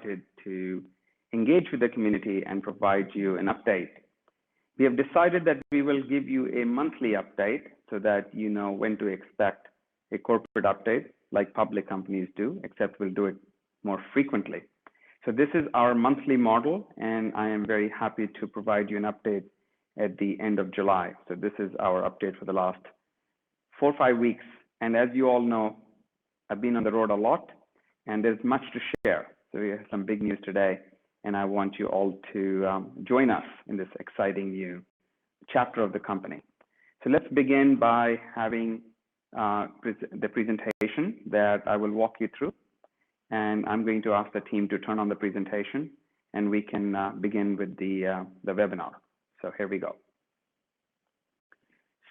excited to engage with the community and provide you an update. We have decided that we will give you a monthly update so that you know when to expect a corporate update like public companies do, except we'll do it more frequently. So this is our monthly model, and I am very happy to provide you an update at the end of July. So this is our update for the last 4 or 5 weeks. And as you all know, I've been on the road a lot, and there's much to share. So we have some big news today, and I want you all to join us in this exciting new chapter of the company. So let's begin by having the presentation that I will walk you through. And I'm going to ask the team to turn on the presentation, and we can begin with the webinar. So here we go.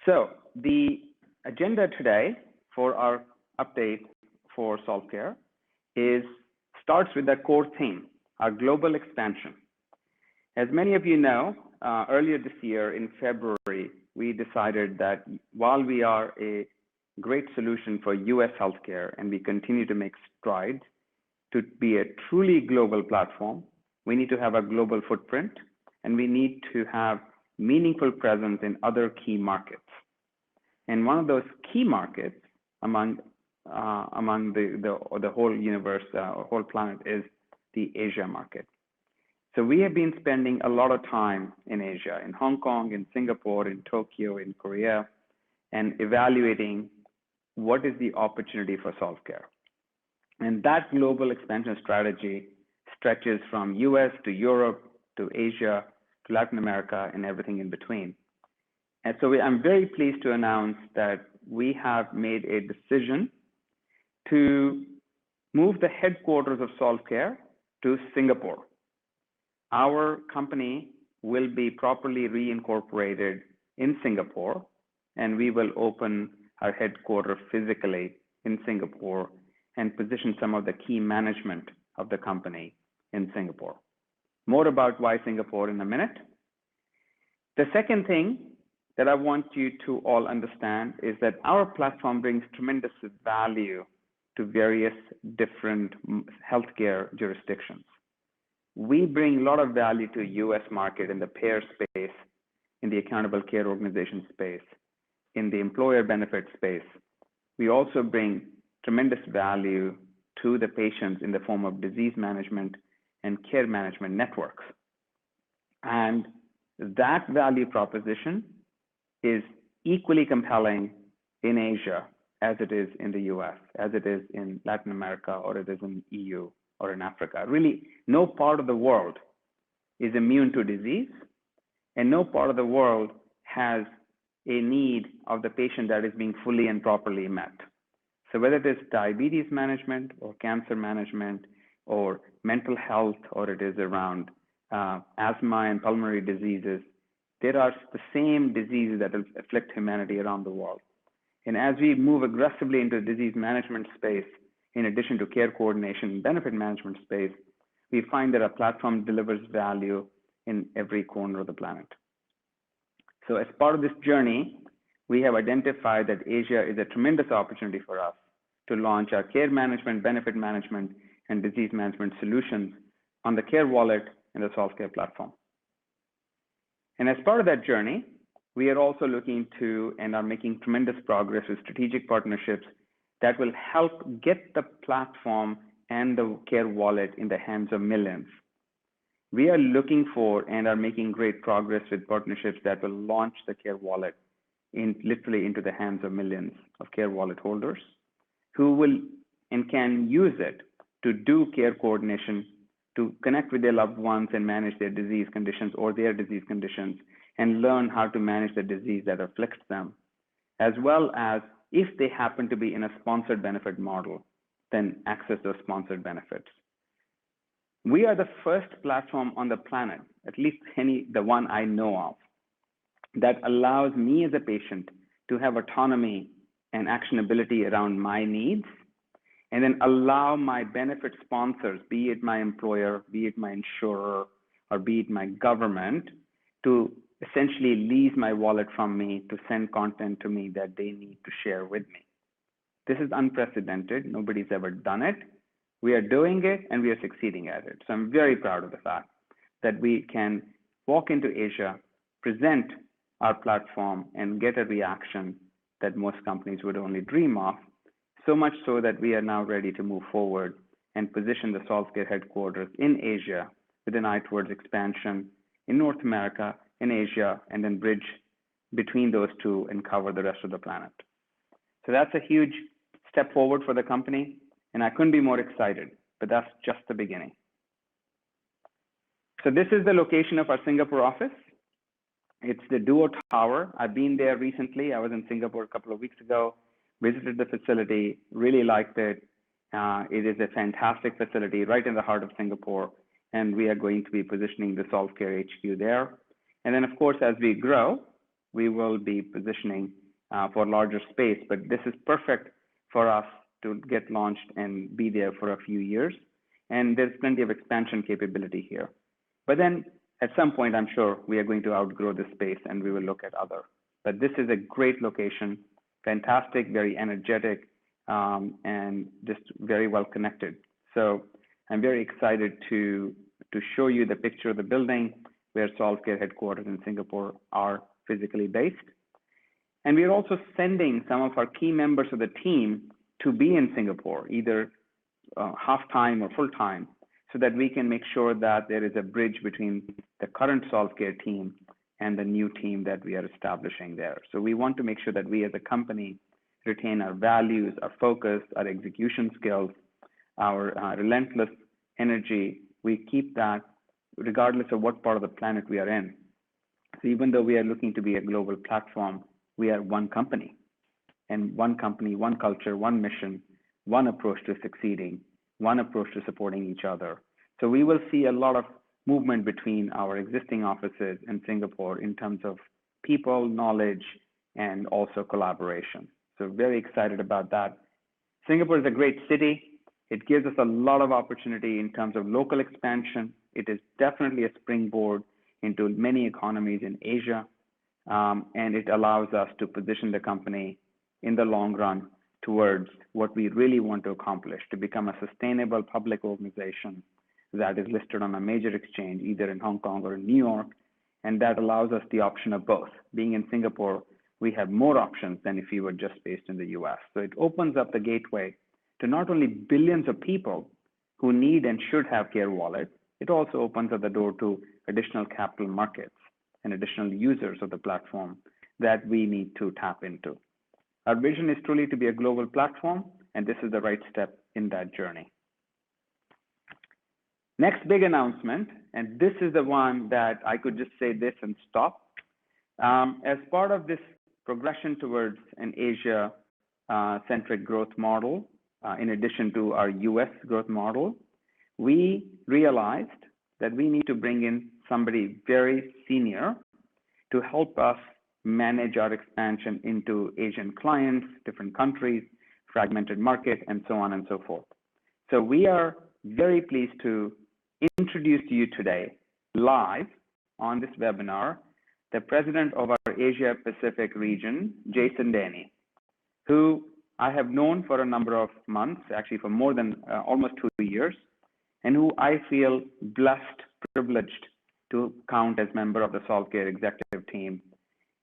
So the agenda today for our update for Solve.Care starts with the core theme, our global expansion. As many of you know, earlier this year in February, we decided that while we are a great solution for US healthcare and we continue to make strides to be a truly global platform, we need to have a global footprint, and we need to have meaningful presence in other key markets. And one of those key markets among the whole universe, whole planet, is the Asia market. So we have been spending a lot of time in Asia, in Hong Kong, in Singapore, in Tokyo, in Korea, and evaluating what is the opportunity for Solve.Care. And that global expansion strategy stretches from US to Europe to Asia to Latin America and everything in between. And so I'm very pleased to announce that we have made a decision to move the headquarters of Solve.Care to Singapore. Our company will be properly reincorporated in Singapore, and we will open our headquarters physically in Singapore and position some of the key management of the company in Singapore. More about why Singapore in a minute. The second thing that I want you to all understand is that our platform brings tremendous value to various different healthcare jurisdictions. We bring a lot of value to US market in the payer space, in the accountable care organization space, in the employer benefit space. We also bring tremendous value to the patients in the form of disease management and care management networks. And that value proposition is equally compelling in Asia as it is in the US, as it is in Latin America, or it is in EU, or in Africa. Really, no part of the world is immune to disease, and no part of the world has a need of the patient that is being fully and properly met. So whether it is diabetes management or cancer management or mental health, or it is around asthma and pulmonary diseases, there are the same diseases that afflict humanity around the world. And as we move aggressively into the disease management space, in addition to care coordination and benefit management space, we find that our platform delivers value in every corner of the planet. So as part of this journey, we have identified that Asia is a tremendous opportunity for us to launch our care management, benefit management, and disease management solutions on the Care.Wallet and the Solve.Care platform. And as part of that journey, we are also looking to and are making tremendous progress with strategic partnerships that will help get the platform and the Care.Wallet in the hands of millions. We are looking for and are making great progress with partnerships that will launch the Care.Wallet literally into the hands of millions of Care.Wallet holders who will and can use it to do care coordination, to connect with their loved ones and manage their disease conditions or their disease conditions, and learn how to manage the disease that afflicts them, as well as if they happen to be in a sponsored benefit model, then access those sponsored benefits. We are the first platform on the planet, at least the one I know of, that allows me as a patient to have autonomy and actionability around my needs, and then allow my benefit sponsors, be it my employer, be it my insurer, or be it my government, to essentially lease my wallet from me to send content to me that they need to share with me. This is unprecedented. Nobody's ever done it. We are doing it and we are succeeding at it. So I'm very proud of the fact that we can walk into Asia, present our platform, and get a reaction that most companies would only dream of, so much so that we are now ready to move forward and position the Solve.Care headquarters in Asia with an eye towards expansion in North America, in Asia, and then bridge between those two and cover the rest of the planet. So that's a huge step forward for the company, and I couldn't be more excited, but that's just the beginning. So this is the location of our Singapore office. It's the Duo Tower. I've been there recently. I was in Singapore a couple of weeks ago, visited the facility, really liked it. It is a fantastic facility right in the heart of Singapore, and we are going to be positioning the Solve.Care HQ there. And then, of course, as we grow, we will be positioning for larger space, but this is perfect for us to get launched and be there for a few years. And there's plenty of expansion capability here. But then at some point, I'm sure we are going to outgrow this space and we will look at other. But this is a great location, fantastic, very energetic, and just very well connected. So I'm very excited to show you the picture of the building where Solve.Care headquarters in Singapore are physically based. And we are also sending some of our key members of the team to be in Singapore, either half-time or full-time, so that we can make sure that there is a bridge between the current Solve.Care team and the new team that we are establishing there. So we want to make sure that we as a company retain our values, our focus, our execution skills, our relentless energy. We keep that regardless of what part of the planet we are in. So even though we are looking to be a global platform, we are one company, one culture, one mission, one approach to succeeding, one approach to supporting each other. So we will see a lot of movement between our existing offices in Singapore in terms of people, knowledge, and also collaboration. So very excited about that. Singapore is a great city. It gives us a lot of opportunity in terms of local expansion. It is definitely a springboard into many economies in Asia. And it allows us to position the company in the long run towards what we really want to accomplish, to become a sustainable public organization that is listed on a major exchange, either in Hong Kong or in New York. And that allows us the option of both. Being in Singapore, we have more options than if we were just based in the US. So it opens up the gateway to not only billions of people who need and should have Care.Wallet, it also opens up the door to additional capital markets and additional users of the platform that we need to tap into. Our vision is truly to be a global platform, and this is the right step in that journey. Next big announcement, and this is the one that I could just say this and stop. As part of this progression towards an Asia-centric growth model, in addition to our US growth model, we realized that we need to bring in somebody very senior to help us manage our expansion into Asian clients, different countries, fragmented market, and so on and so forth. So we are very pleased to introduce to you today, live on this webinar, the president of our Asia Pacific region, Jason Dehni, who I have known for a number of months, actually for more than almost 2 years, and who I feel blessed, privileged to count as member of the Solve.Care executive team.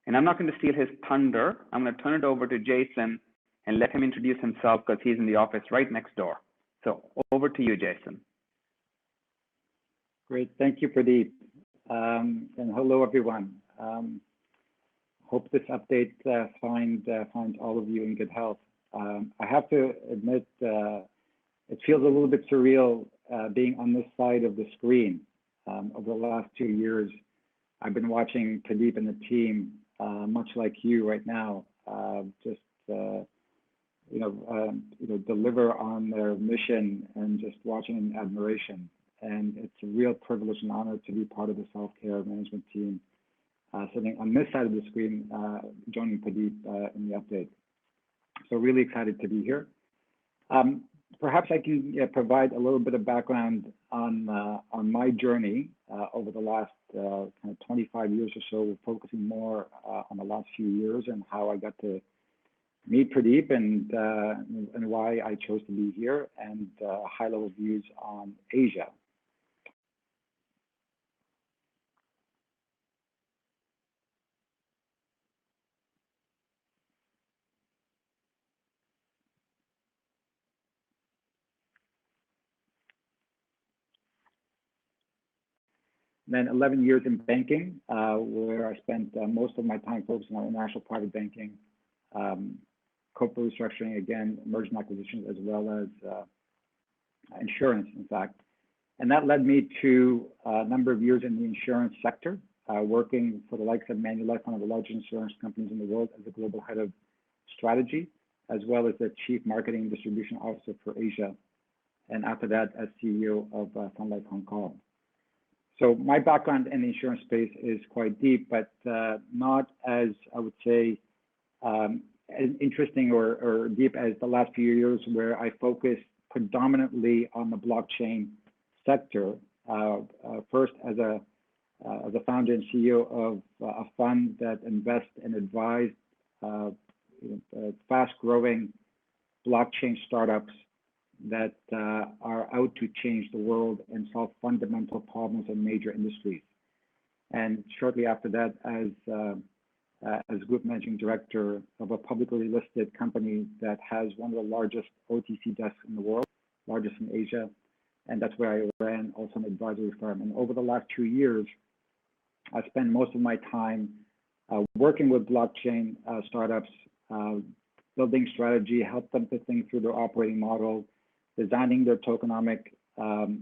And I'm not going to steal his thunder. I'm going to turn it over to Jason and let him introduce himself because he's in the office right next door. So over to you, Jason. Great. Thank you, Pradeep. And hello, everyone. Hope this update finds all of you in good health. I have to admit, it feels a little bit surreal being on this side of the screen. Over the last 2 years, I've been watching Pradeep and the team, much like you right now, deliver on their mission, and just watching in admiration. And it's a real privilege and honor to be part of the Solve.Care management team, sitting on this side of the screen, joining Pradeep in the update. So really excited to be here. Perhaps I can provide a little bit of background on my journey over the last kind of 25 years or so, focusing more on the last few years and how I got to meet Pradeep and why I chose to be here, and high-level views on Asia. Then 11 years in banking, where I spent most of my time focusing on international private banking, corporate restructuring, again, merger and acquisitions, as well as insurance, in fact. And that led me to a number of years in the insurance sector, working for the likes of Manulife, one of the largest insurance companies in the world, as the global head of strategy, as well as the chief marketing and distribution officer for Asia. And after that, as CEO of Sun Life Hong Kong. So my background in the insurance space is quite deep, but not as, I would say, as interesting or deep as the last few years, where I focused predominantly on the blockchain sector. First, as a founder and CEO of a fund that invests and advises fast-growing blockchain startups that are out to change the world and solve fundamental problems in major industries. And shortly after that, as group managing director of a publicly listed company that has one of the largest OTC desks in the world, largest in Asia, and that's where I ran also an advisory firm. And over the last 2 years, I spent most of my time working with blockchain startups, building strategy, help them to think through their operating model, designing their tokenomic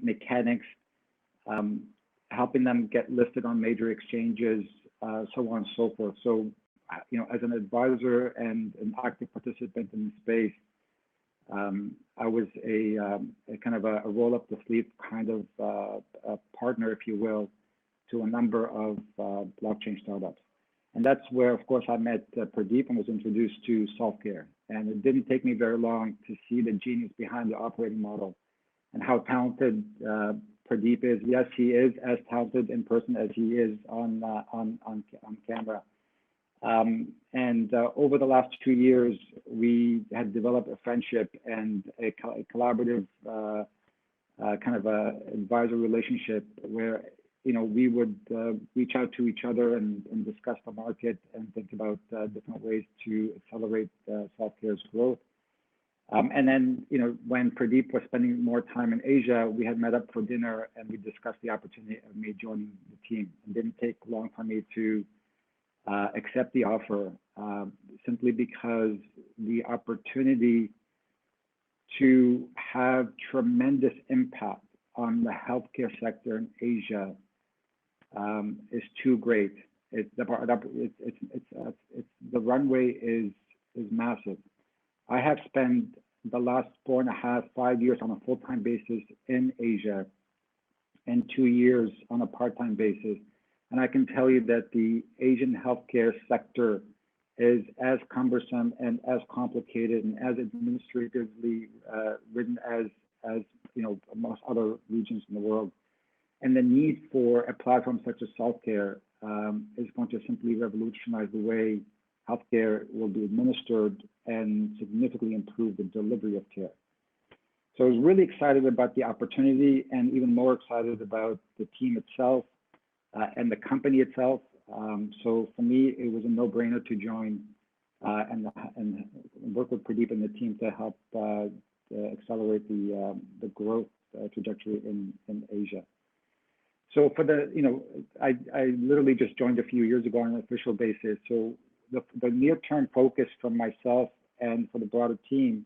mechanics, helping them get listed on major exchanges, so on and so forth. So, as an advisor and an active participant in the space, I was a kind of a roll up the sleeve kind of a partner, if you will, to a number of blockchain startups. And that's where, of course, I met Pradeep and was introduced to Solve.Care. And it didn't take me very long to see the genius behind the operating model and how talented Pradeep is. Yes, he is as talented in person as he is on camera. And over the last 2 years, we had developed a friendship and a collaborative kind of a advisor relationship where we would reach out to each other and discuss the market and think about different ways to accelerate Solve.Care's growth. And then, when Pradeep was spending more time in Asia, we had met up for dinner and we discussed the opportunity of me joining the team. It didn't take long for me to accept the offer, simply because the opportunity to have tremendous impact on the healthcare sector in Asia is too great. The runway is massive. I have spent the last 4.5, 5 years on a full-time basis in Asia and 2 years on a part-time basis. And I can tell you that the Asian healthcare sector is as cumbersome and as complicated and as administratively ridden as most other regions in the world. And the need for a platform such as Solve.Care is going to simply revolutionize the way healthcare will be administered and significantly improve the delivery of care. So I was really excited about the opportunity and even more excited about the team itself and the company itself. So for me, it was a no-brainer to join and work with Pradeep and the team to help accelerate the growth trajectory in Asia. So for I literally just joined a few years ago on an official basis. So the near-term focus from myself and for the broader team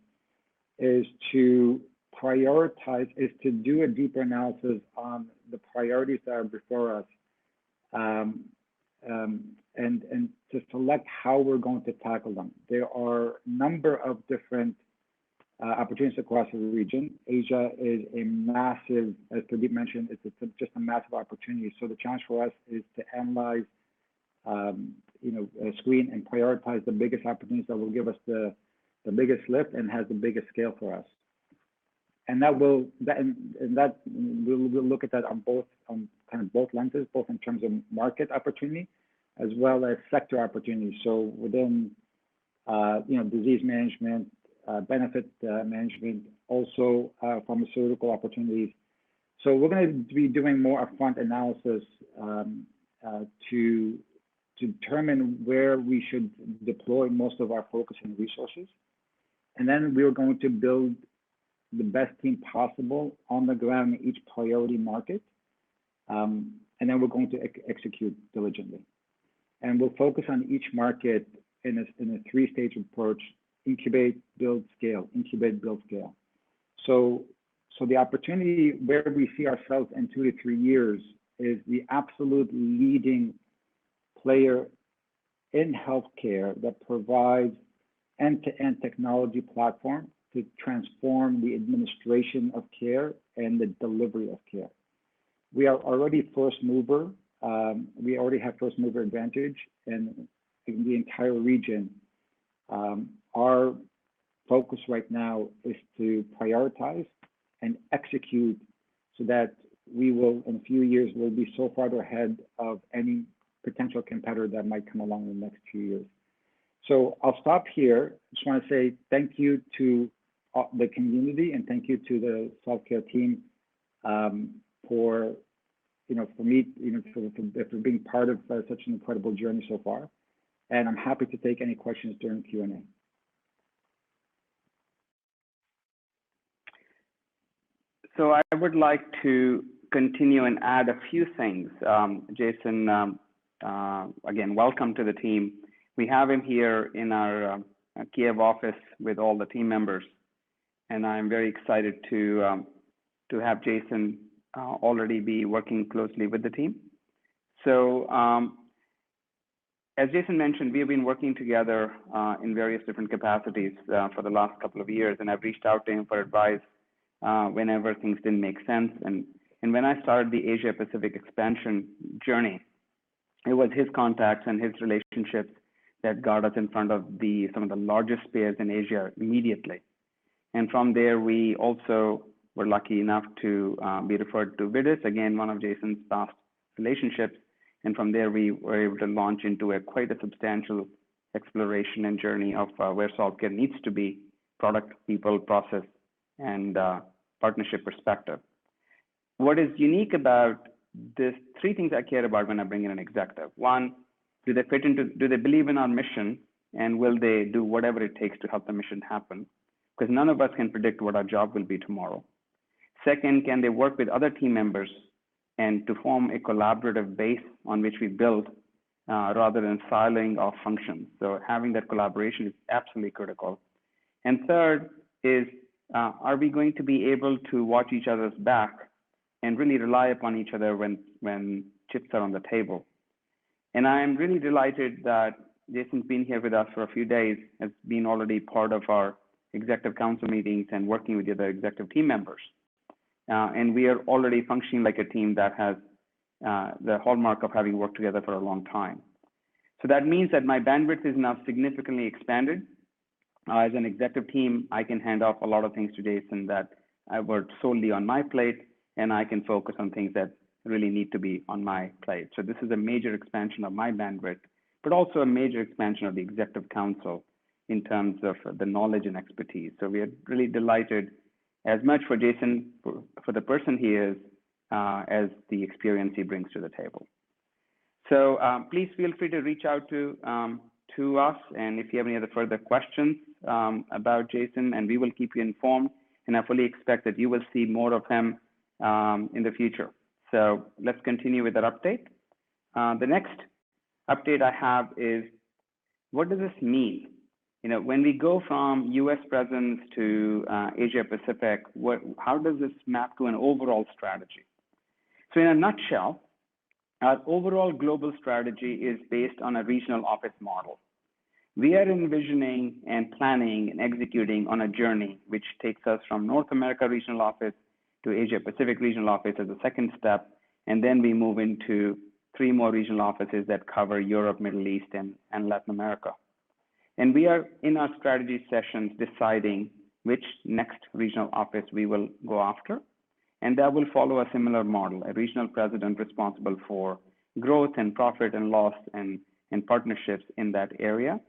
is to prioritize, is to do a deeper analysis on the priorities that are before us, and to select how we're going to tackle them. There are a number of different opportunities across the region. Asia is a massive, as Pradeep mentioned, it's just a massive opportunity. So the challenge for us is to analyze, screen and prioritize the biggest opportunities that will give us the biggest lift and has the biggest scale for us. And we'll look at that on kind of both lenses, both in terms of market opportunity as well as sector opportunity. So within disease management, benefit management, also pharmaceutical opportunities. So we're going to be doing more upfront analysis to determine where we should deploy most of our focus and resources. And then we're going to build the best team possible on the ground in each priority market. And then we're going to execute diligently. And we'll focus on each market in a three-stage approach: incubate, build, scale, incubate, build, scale. So the opportunity where we see ourselves in 2 to 3 years is the absolute leading player in healthcare that provides end-to-end technology platform to transform the administration of care and the delivery of care. We are already first mover. We already have first mover advantage in the entire region. Our focus right now is to prioritize and execute so that we will, in a few years, will be so far ahead of any potential competitor that might come along in the next few years. So I'll stop here. Just want to say thank you to the community and thank you to the Solve.Care team for being part of such an incredible journey so far. And I'm happy to take any questions during Q&A. So I would like to continue and add a few things. Jason, again, welcome to the team. We have him here in our Kiev office with all the team members, and I'm very excited to have Jason already be working closely with the team. So as Jason mentioned, we have been working together in various different capacities for the last couple of years, and I've reached out to him for advice whenever things didn't make sense. And when I started the Asia Pacific expansion journey, it was his contacts and his relationships that got us in front of some of the largest players in Asia immediately. And from there, we also were lucky enough to be referred to Vidis, again, one of Jason's past relationships. And from there, we were able to launch into quite a substantial exploration and journey of where Solve.Care needs to be: product, people, process, and partnership perspective. What is unique about this, three things I care about when I bring in an executive. One, do they believe in our mission, and will they do whatever it takes to help the mission happen? Because none of us can predict what our job will be tomorrow. Second, can they work with other team members and to form a collaborative base on which we build rather than siloing our functions? So having that collaboration is absolutely critical. And third is, are we going to be able to watch each other's back and really rely upon each other when chips are on the table? And I'm really delighted that Jason's been here with us for a few days, has been already part of our executive council meetings and working with the other executive team members. And we are already functioning like a team that has the hallmark of having worked together for a long time. So that means that my bandwidth is now significantly expanded. As an executive team, I can hand off a lot of things to Jason that I work solely on my plate, and I can focus on things that really need to be on my plate. So this is a major expansion of my bandwidth, but also a major expansion of the executive council in terms of the knowledge and expertise. So we are really delighted as much for Jason, for the person he is, as the experience he brings to the table. So please feel free to reach out to us, and if you have any other further questions about Jason, and we will keep you informed, and I fully expect that you will see more of him in the future. So let's continue with that update. The next update I have is, what does this mean? When we go from US presence to Asia Pacific, how does this map to an overall strategy? So in a nutshell, our overall global strategy is based on a regional office model. We are envisioning and planning and executing on a journey which takes us from North America regional office to Asia Pacific regional office as a second step, and then we move into 3 more regional offices that cover Europe, Middle East, and Latin America. And we are in our strategy sessions deciding which next regional office we will go after, and that will follow a similar model: a regional president responsible for growth and profit and loss and partnerships in that area.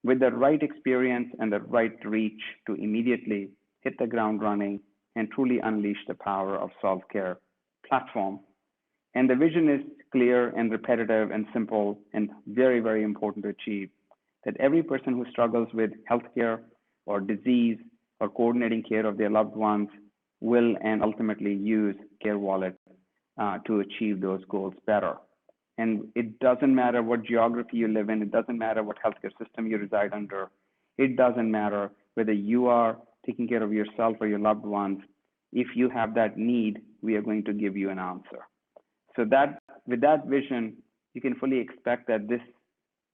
with the right experience and the right reach to immediately hit the ground running and truly unleash the power of Solve.Care platform. And the vision is clear and repetitive and simple and very, very important to achieve, that every person who struggles with healthcare or disease or coordinating care of their loved ones will and ultimately use Care.Wallet to achieve those goals better. And it doesn't matter what geography you live in, it doesn't matter what healthcare system you reside under, it doesn't matter whether you are taking care of yourself or your loved ones. If you have that need, we are going to give you an answer. So that with that vision, you can fully expect that this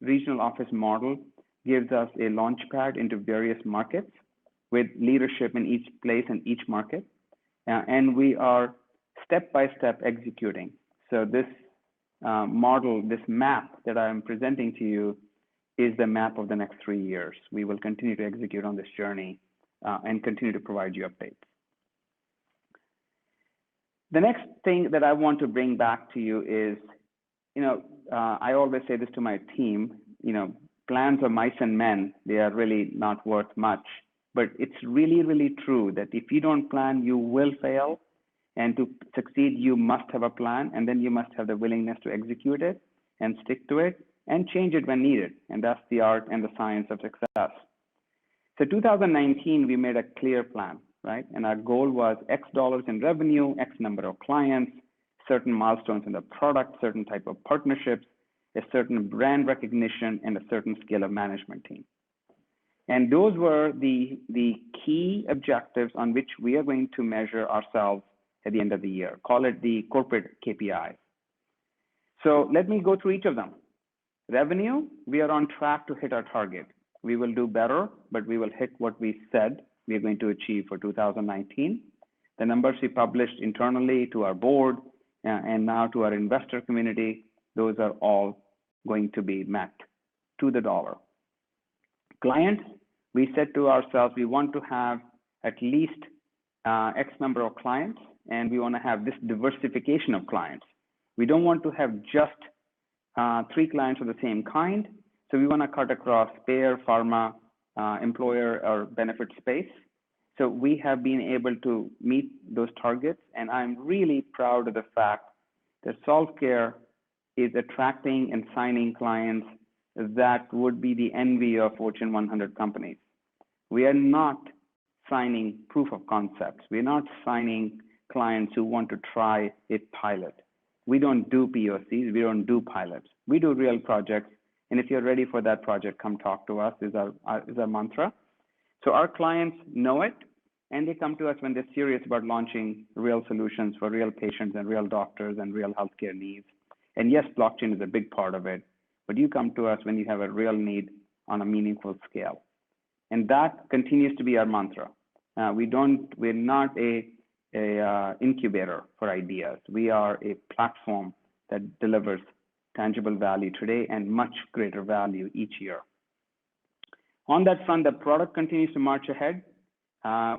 regional office model gives us a launch pad into various markets with leadership in each place and each market. And we are step-by-step executing. So this model, this map that I'm presenting to you is the map of the next 3 years. We will continue to execute on this journey and continue to provide you updates. The next thing that I want to bring back to you is, I always say this to my team, plans are mice and men. They are really not worth much. But it's really, really true that if you don't plan, you will fail. And to succeed, you must have a plan, and then you must have the willingness to execute it and stick to it and change it when needed. And that's the art and the science of success. So 2019, we made a clear plan, right? And our goal was X dollars in revenue, X number of clients, certain milestones in the product, certain type of partnerships, a certain brand recognition, and a certain scale of management team. And those were the key objectives on which we are going to measure ourselves at the end of the year. Call it the corporate KPIs. So let me go through each of them. Revenue, we are on track to hit our target. We will do better, but we will hit what we said we are going to achieve for 2019. The numbers we published internally to our board and now to our investor community, those are all going to be met to the dollar. Clients, we said to ourselves, we want to have at least X number of clients, and we want to have this diversification of clients. We don't want to have just 3 clients of the same kind. So we want to cut across payer, pharma, employer, or benefit space. So we have been able to meet those targets. And I'm really proud of the fact that Solve.Care is attracting and signing clients that would be the envy of Fortune 100 companies. We are not signing proof of concepts. We're not signing clients who want to try a pilot. We don't do POCs. We don't do pilots. We do real projects. And if you're ready for that project, come talk to us is our mantra. So our clients know it, and they come to us when they're serious about launching real solutions for real patients and real doctors and real healthcare needs. And yes, blockchain is a big part of it, but you come to us when you have a real need on a meaningful scale. And that continues to be our mantra. We're not a incubator for ideas. We are a platform that delivers tangible value today and much greater value each year. On that front, the product continues to march ahead.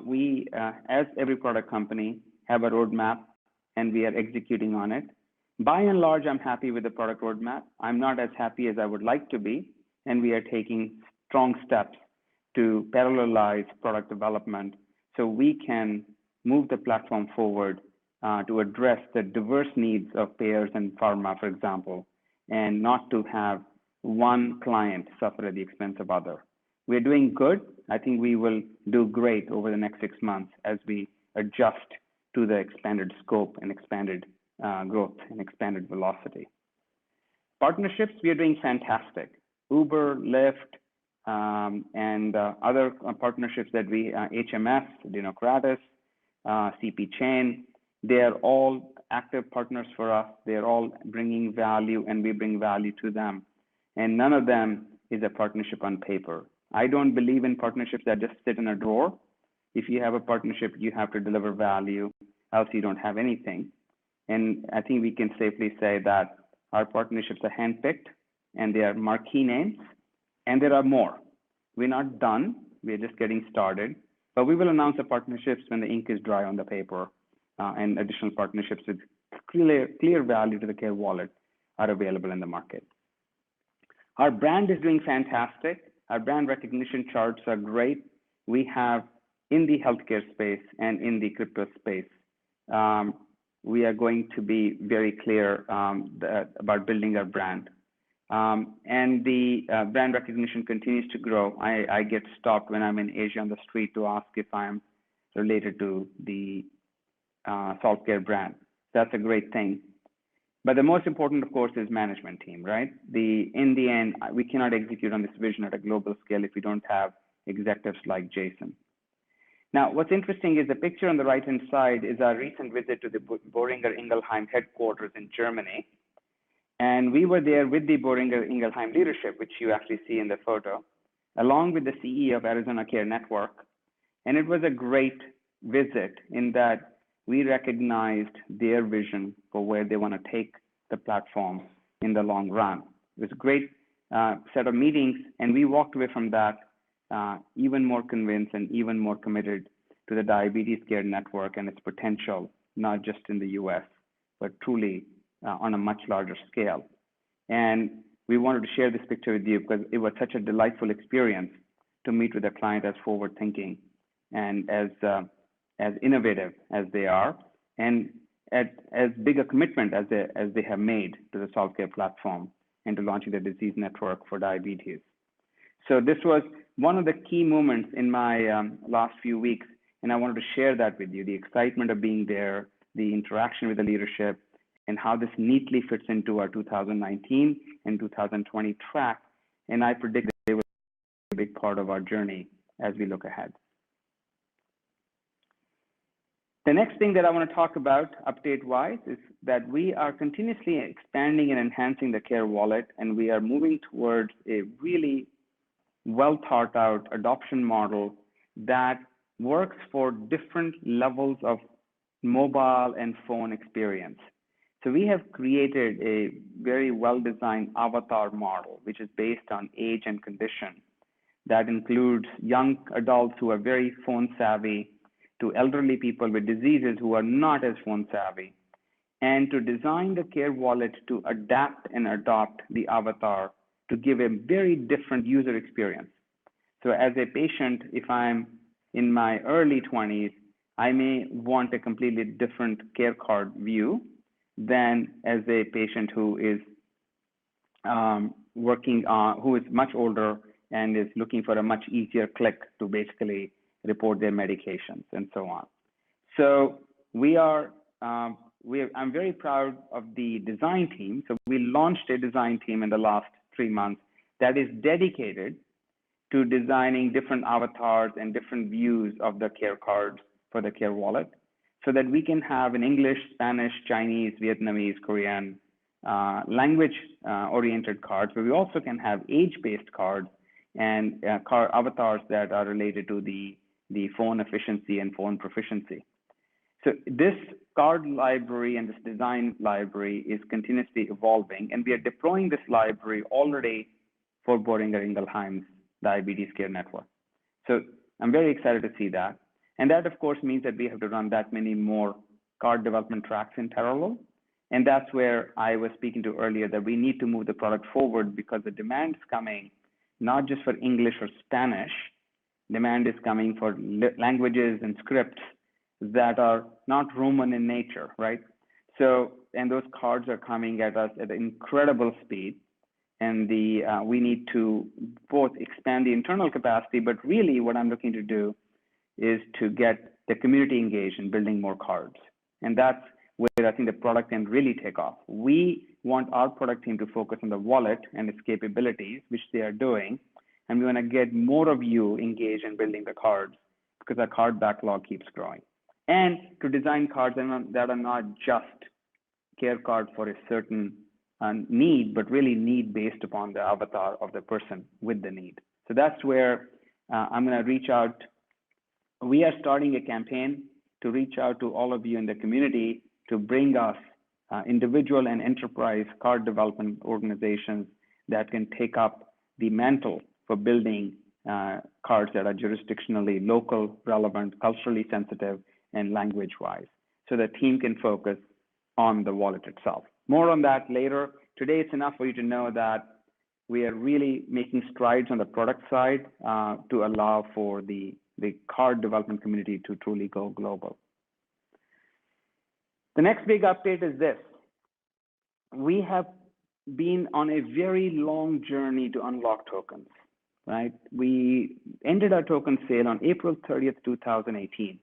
We, as every product company, have a roadmap and we are executing on it. By and large, I'm happy with the product roadmap. I'm not as happy as I would like to be, and we are taking strong steps to parallelize product development so we can move the platform forward to address the diverse needs of payers and pharma, for example, and not to have one client suffer at the expense of other. We're doing good. I think we will do great over the next 6 months as we adjust to the expanded scope and expanded growth and expanded velocity. Partnerships, we are doing fantastic. Uber, Lyft, and other partnerships that we, HMS, Dinokratis, CP Chain, they are all active partners for us. They're all bringing value and we bring value to them. And none of them is a partnership on paper. I don't believe in partnerships that just sit in a drawer. If you have a partnership, you have to deliver value, else you don't have anything. And I think we can safely say that our partnerships are handpicked and they are marquee names, and there are more. We're not done. We're just getting started, but we will announce the partnerships when the ink is dry on the paper, and additional partnerships with clear value to the Care.Wallet are available in the market. Our brand is doing fantastic. Our brand recognition charts are great. We have in the healthcare space and in the crypto space, we are going to be very clear about building our brand. And the brand recognition continues to grow. I get stopped when I'm in Asia on the street to ask if I'm related to the Solve.Care brand. That's a great thing. But the most important, of course, is management team, right? In the end, we cannot execute on this vision at a global scale if we don't have executives like Jason. Now, what's interesting is the picture on the right-hand side is our recent visit to the Boehringer Ingelheim headquarters in Germany. And we were there with the Boehringer Ingelheim leadership, which you actually see in the photo, along with the CEO of Arizona Care Network. And it was a great visit in that we recognized their vision for where they want to take the platform in the long run. It was a great set of meetings, and we walked away from that even more convinced and even more committed to the Diabetes Care Network and its potential, not just in the US, but truly on a much larger scale. And we wanted to share this picture with you because it was such a delightful experience to meet with a client as forward-thinking and as innovative as they are, and as big a commitment as they have made to the Solve.Care platform and to launching the disease network for diabetes. So this was one of the key moments in my last few weeks, and I wanted to share that with you, the excitement of being there, the interaction with the leadership, and how this neatly fits into our 2019 and 2020 track. And I predict that they will be a big part of our journey as we look ahead. The next thing that I want to talk about update-wise is that we are continuously expanding and enhancing the Care.Wallet, and we are moving towards a really well-thought-out adoption model that works for different levels of mobile and phone experience. So we have created a very well-designed avatar model, which is based on age and condition. That includes young adults who are very phone savvy, to elderly people with diseases who are not as phone savvy, and to design the Care.Wallet to adapt and adopt the avatar to give a very different user experience. So as a patient, if I'm in my early 20s, I may want a completely different care card view than as a patient who is who is much older and is looking for a much easier click to basically report their medications and so on. So I'm very proud of the design team. So we launched a design team in the last 3 months that is dedicated to designing different avatars and different views of the care cards for the Care.Wallet, so that we can have an English, Spanish, Chinese, Vietnamese, Korean language-oriented cards, but we also can have age-based cards and avatars that are related to the phone efficiency and phone proficiency. So this card library and this design library is continuously evolving, and we are deploying this library already for Boehringer Ingelheim's Diabetes Care Network. So I'm very excited to see that. And that, of course, means that we have to run that many more card development tracks in parallel. And that's where I was speaking to earlier, that we need to move the product forward because the demand is coming not just for English or Spanish. Demand is coming for languages and scripts that are not Roman in nature, right? So, and those cards are coming at us at incredible speed. And we need to both expand the internal capacity, but really what I'm looking to do is to get the community engaged in building more cards. And that's where I think the product can really take off. We want our product team to focus on the wallet and its capabilities, which they are doing. And we want to get more of you engaged in building the cards because our card backlog keeps growing. And to design cards that are not just care cards for a certain need, but really need based upon the avatar of the person with the need. So that's where I'm going to reach out. We are starting a campaign to reach out to all of you in the community to bring us individual and enterprise card development organizations that can take up the mantle for building cards that are jurisdictionally local, relevant, culturally sensitive, and language-wise, so the team can focus on the wallet itself. More on that later. Today, it's enough for you to know that we are really making strides on the product side to allow for the card development community to truly go global. The next big update is this. We have been on a very long journey to unlock tokens, right? We ended our token sale on April 30th, 2018.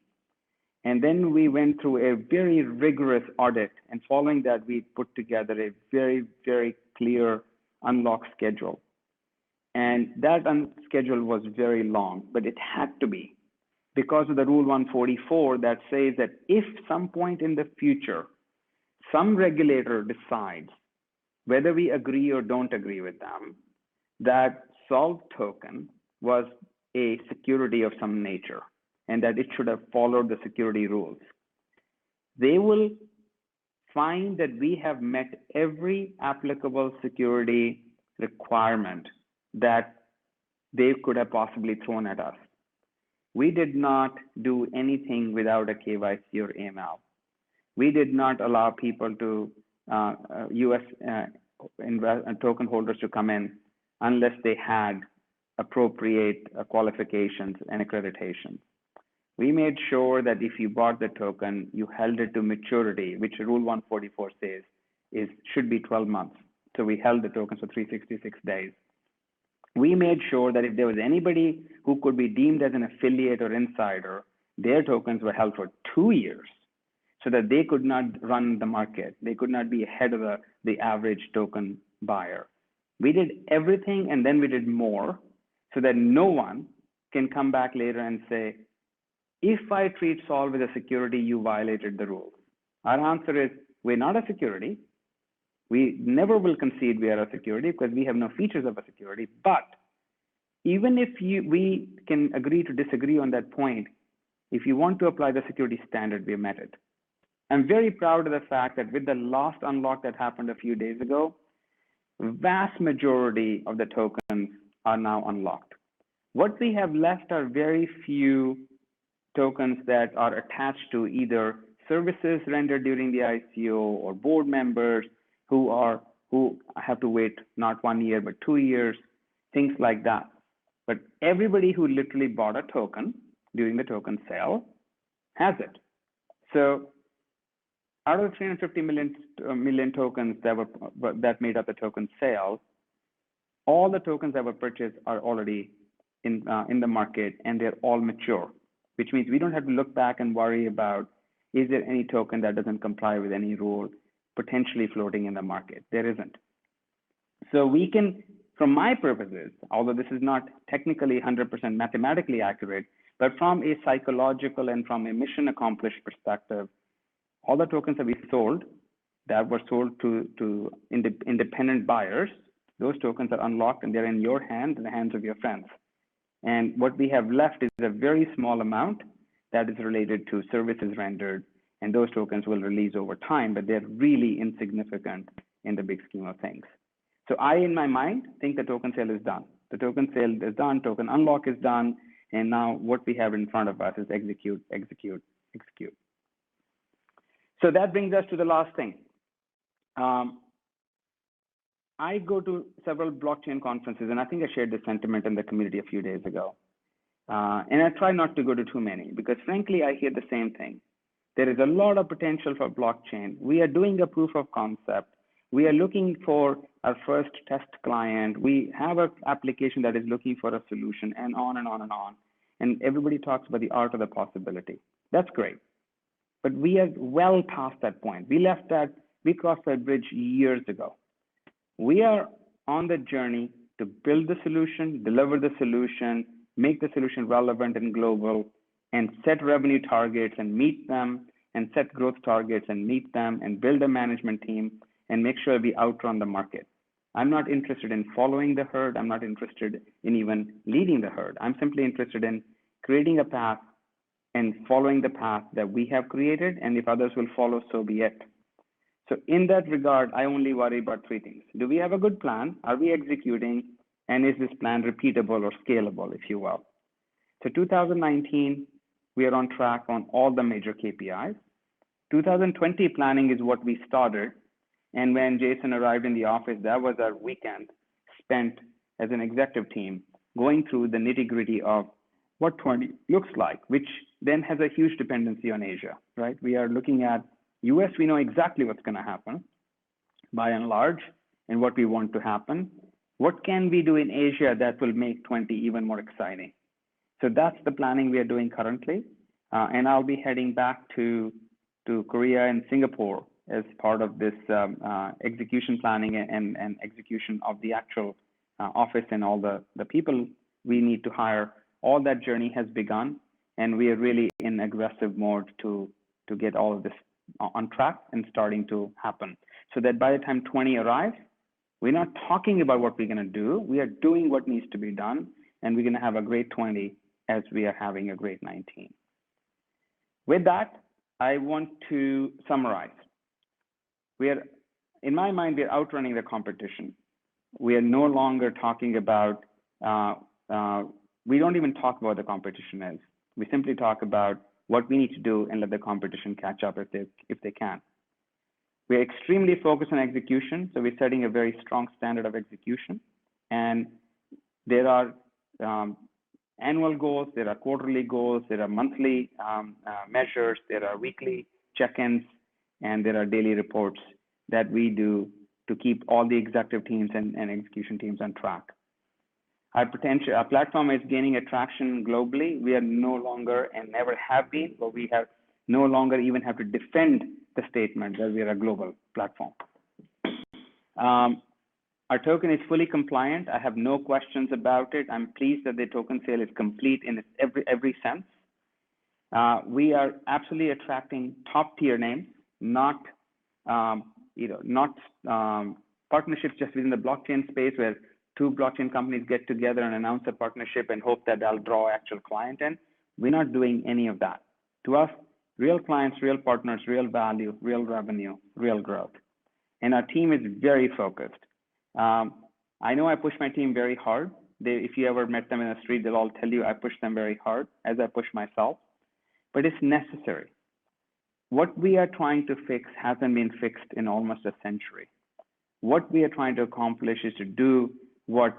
And then we went through a very rigorous audit. And following that, we put together a very, very clear unlock schedule. And that schedule was very long, but it had to be because of the Rule 144 that says that if some point in the future, some regulator decides whether we agree or don't agree with them, that Solve token was a security of some nature and that it should have followed the security rules. They will find that we have met every applicable security requirement that they could have possibly thrown at us. We did not do anything without a KYC or AML. We did not allow people to, US token holders to come in unless they had appropriate qualifications and accreditations. We made sure that if you bought the token, you held it to maturity, which Rule 144 says should be 12 months. So we held the tokens for 366 days. We made sure that if there was anybody who could be deemed as an affiliate or insider, their tokens were held for 2 years so that they could not run the market. They could not be ahead of the average token buyer. We did everything and then we did more so that no one can come back later and say, if I treat Solve as a security, you violated the rules. Our answer is, we're not a security. We never will concede we are a security because we have no features of a security. But even if we can agree to disagree on that point, if you want to apply the security standard, we have met it. I'm very proud of the fact that with the last unlock that happened a few days ago, vast majority of the tokens are now unlocked. What we have left are very few tokens that are attached to either services rendered during the ICO or board members who have to wait not 1 year, but 2 years, things like that. But everybody who literally bought a token during the token sale has it. So out of the 350 million tokens that made up the token sale, all the tokens that were purchased are already in the market and they're all mature, which means we don't have to look back and worry about, is there any token that doesn't comply with any rule potentially floating in the market? There isn't. So we can, from my purposes, although this is not technically 100% mathematically accurate, but from a psychological and from a mission accomplished perspective, all the tokens that we sold that were sold to independent buyers, those tokens are unlocked and they're in your hands and the hands of your friends. And what we have left is a very small amount that is related to services rendered, and those tokens will release over time, but they're really insignificant in the big scheme of things. So I, in my mind, think the token sale is done. The token sale is done, token unlock is done, and now what we have in front of us is execute, execute, execute. So that brings us to the last thing. I go to several blockchain conferences, and I think I shared this sentiment in the community a few days ago. And I try not to go to too many because frankly, I hear the same thing. There is a lot of potential for blockchain. We are doing a proof of concept. We are looking for our first test client. We have an application that is looking for a solution, and on and on and on. And everybody talks about the art of the possibility. That's great. But we are well past that point. We crossed that bridge years ago. We are on the journey to build the solution, deliver the solution, make the solution relevant and global, and set revenue targets and meet them, and set growth targets and meet them, and build a management team and make sure we outrun the market. I'm not interested in following the herd. I'm not interested in even leading the herd. I'm simply interested in creating a path and following the path that we have created, and if others will follow, so be it. So in that regard, I only worry about 3 things. Do we have a good plan? Are we executing? And is this plan repeatable or scalable, if you will? So 2019, we are on track on all the major KPIs. 2020 planning is what we started. And when Jason arrived in the office, that was our weekend, spent as an executive team going through the nitty-gritty of what 20 looks like, which then has a huge dependency on Asia, right? We are looking at US, we know exactly what's going to happen by and large and what we want to happen. What can we do in Asia that will make 20 even more exciting? So that's the planning we are doing currently. And I'll be heading back to Korea and Singapore as part of this execution planning and execution of the actual office and all the people we need to hire. All that journey has begun, and we are really in aggressive mode to get all of this on track and starting to happen. So that by the time 20 arrives, we're not talking about what we're going to do. We are doing what needs to be done, and we're going to have a great 20 as we are having a great 19. With that, I want to summarize. In my mind, we're outrunning the competition. We are no longer talking about, we don't even talk about what the competition is. We simply talk about what we need to do and let the competition catch up if they can. We're extremely focused on execution, so we're setting a very strong standard of execution. And there are annual goals, there are quarterly goals, there are monthly measures, there are weekly check-ins, and there are daily reports that we do to keep all the executive teams and execution teams on track. Our platform is gaining attraction globally. We are no longer and never have been, but we have no longer even have to defend the statement that we are a global platform. Our token is fully compliant. I have no questions about it. I'm pleased that the token sale is complete in every sense. We are absolutely attracting top tier names, not partnerships just within the blockchain space where two blockchain companies get together and announce a partnership and hope that they'll draw actual client in. We're not doing any of that. To us, real clients, real partners, real value, real revenue, real growth. And our team is very focused. I know I push my team very hard. If you ever met them in the street, they'll all tell you I push them very hard as I push myself, but it's necessary. What we are trying to fix hasn't been fixed in almost a century. What we are trying to accomplish is to do what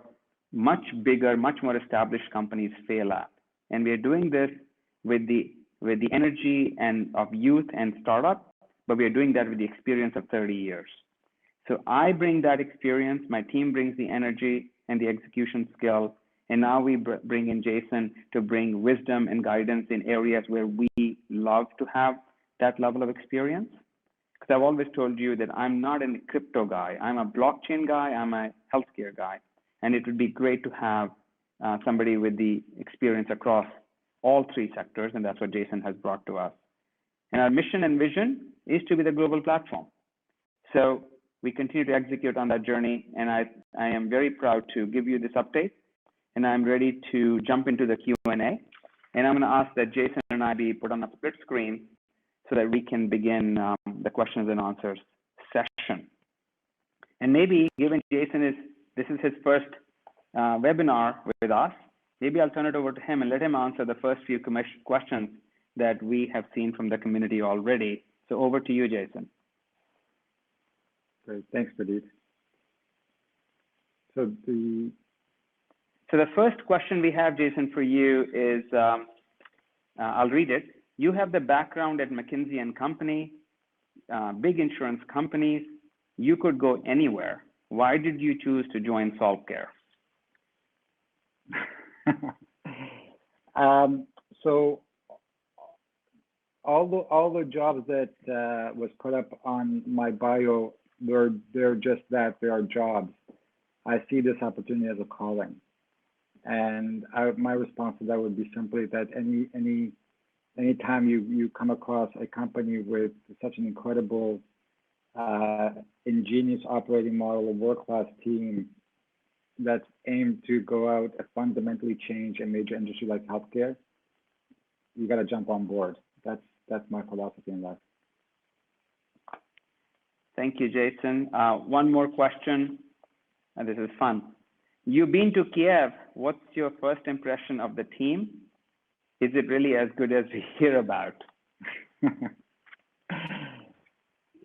much bigger, much more established companies fail at. And we are doing this with the energy of youth and startup, but we are doing that with the experience of 30 years. So I bring that experience, my team brings the energy and the execution skill, and now we bring in Jason to bring wisdom and guidance in areas where we love to have that level of experience. Because I've always told you that I'm not a crypto guy, I'm a blockchain guy, I'm a healthcare guy, and it would be great to have somebody with the experience across all three sectors, and that's what Jason has brought to us. And our mission and vision is to be the global platform. So we continue to execute on that journey, and I am very proud to give you this update, and I'm ready to jump into the Q&A. And I'm going to ask that Jason and I be put on a split screen so that we can begin the questions and answers session. And maybe, given this is his first webinar with us, maybe I'll turn it over to him and let him answer the first few questions that we have seen from the community already. So over to you, Jason. Great, thanks, Pradeep. So the first question we have, Jason, for you is, I'll read it. You have the background at McKinsey & Company, big insurance companies. You could go anywhere. Why did you choose to join Solve.Care? So all the jobs that was put up on my bio, they're just that, they are jobs. I see this opportunity as a calling. And my response to that would be simply that anytime you come across a company with such an incredible, ingenious operating model, a world-class team that's aimed to go out and fundamentally change a major industry like healthcare, you got to jump on board. That's my philosophy in life. Thank you, Jason. One more question, and this is fun. You've been to Kiev. What's your first impression of the team? Is it really as good as we hear about?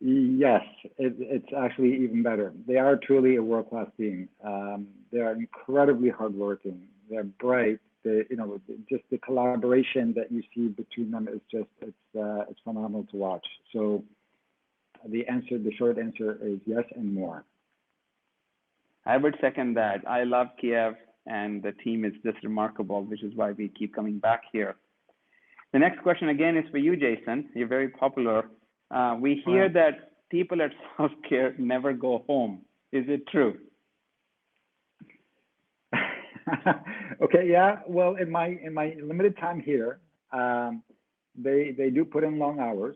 Yes, it's actually even better. They are truly a world-class team. They are incredibly hardworking. They're bright. Just the collaboration that you see between them is just it's phenomenal to watch. So the short answer is yes and more. I would second that. I love Kiev, and the team is just remarkable, which is why we keep coming back here. The next question again is for you, Jason. You're very popular. We hear that people at Solve.Care never go home. Is it true? Okay, yeah. Well, in my limited time here, they do put in long hours.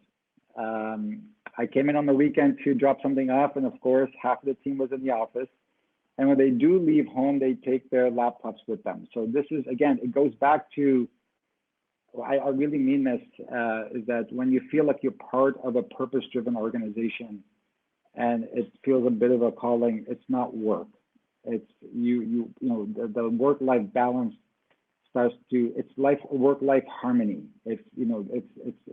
I came in on the weekend to drop something off, and of course, half of the team was in the office. And when they do leave home, they take their laptops with them. So this is, again, it goes back to, I really mean this, is that when you feel like you're part of a purpose-driven organization and it feels a bit of a calling, it's not work. It's the work-life balance starts to, it's work-life harmony. It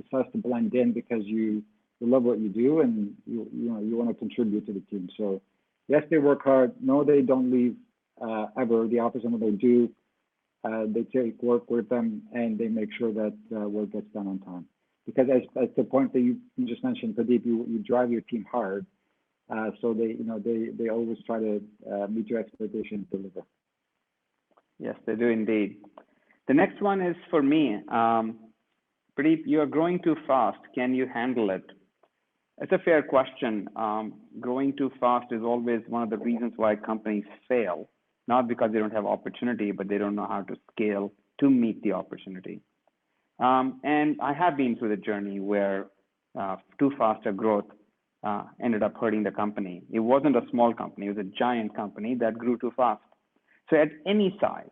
starts to blend in because you love what you do and you want to contribute to the team. So yes, they work hard. No, they don't leave ever the office, and when they do, they take work with them and they make sure that work gets done on time. Because as the point that you just mentioned, Pradeep, you drive your team hard, so they always try to meet your expectations, deliver. Yes, they do indeed. The next one is for me. Pradeep, you are growing too fast. Can you handle it? It's a fair question. Growing too fast is always one of the reasons why companies fail, not because they don't have opportunity, but they don't know how to scale to meet the opportunity. And I have been through the journey where too fast a growth ended up hurting the company. It wasn't a small company, it was a giant company that grew too fast. So at any size,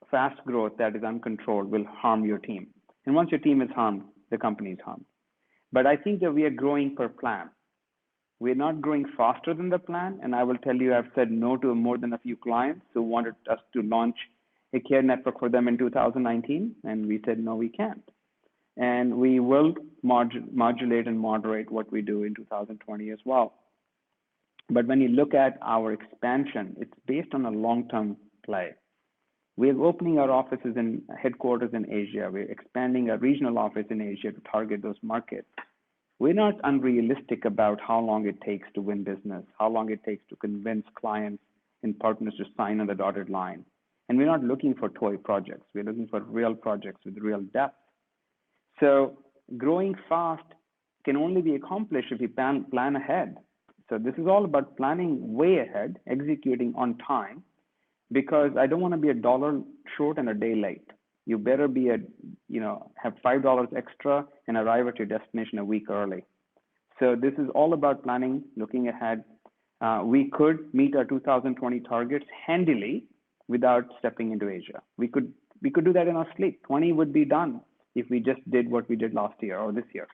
fast growth that is uncontrolled will harm your team. And once your team is harmed, the company is harmed. But I think that we are growing per plan. We're not growing faster than the plan. And I will tell you, I've said no to more than a few clients who wanted us to launch a care network for them in 2019. And we said, no, we can't. And we will modulate and moderate what we do in 2020 as well. But when you look at our expansion, it's based on a long-term play. We're opening our offices and headquarters in Asia. We're expanding our regional office in Asia to target those markets. We're not unrealistic about how long it takes to win business, how long it takes to convince clients and partners to sign on the dotted line. And we're not looking for toy projects. We're looking for real projects with real depth. So growing fast can only be accomplished if you plan ahead. So this is all about planning way ahead, executing on time, because I don't want to be $1 short and a day late. You better be have $5 extra and arrive at your destination a week early. So this is all about planning, looking ahead. We could meet our 2020 targets handily without stepping into Asia. We could do that in our sleep. 20 would be done if we just did what we did last year or this year.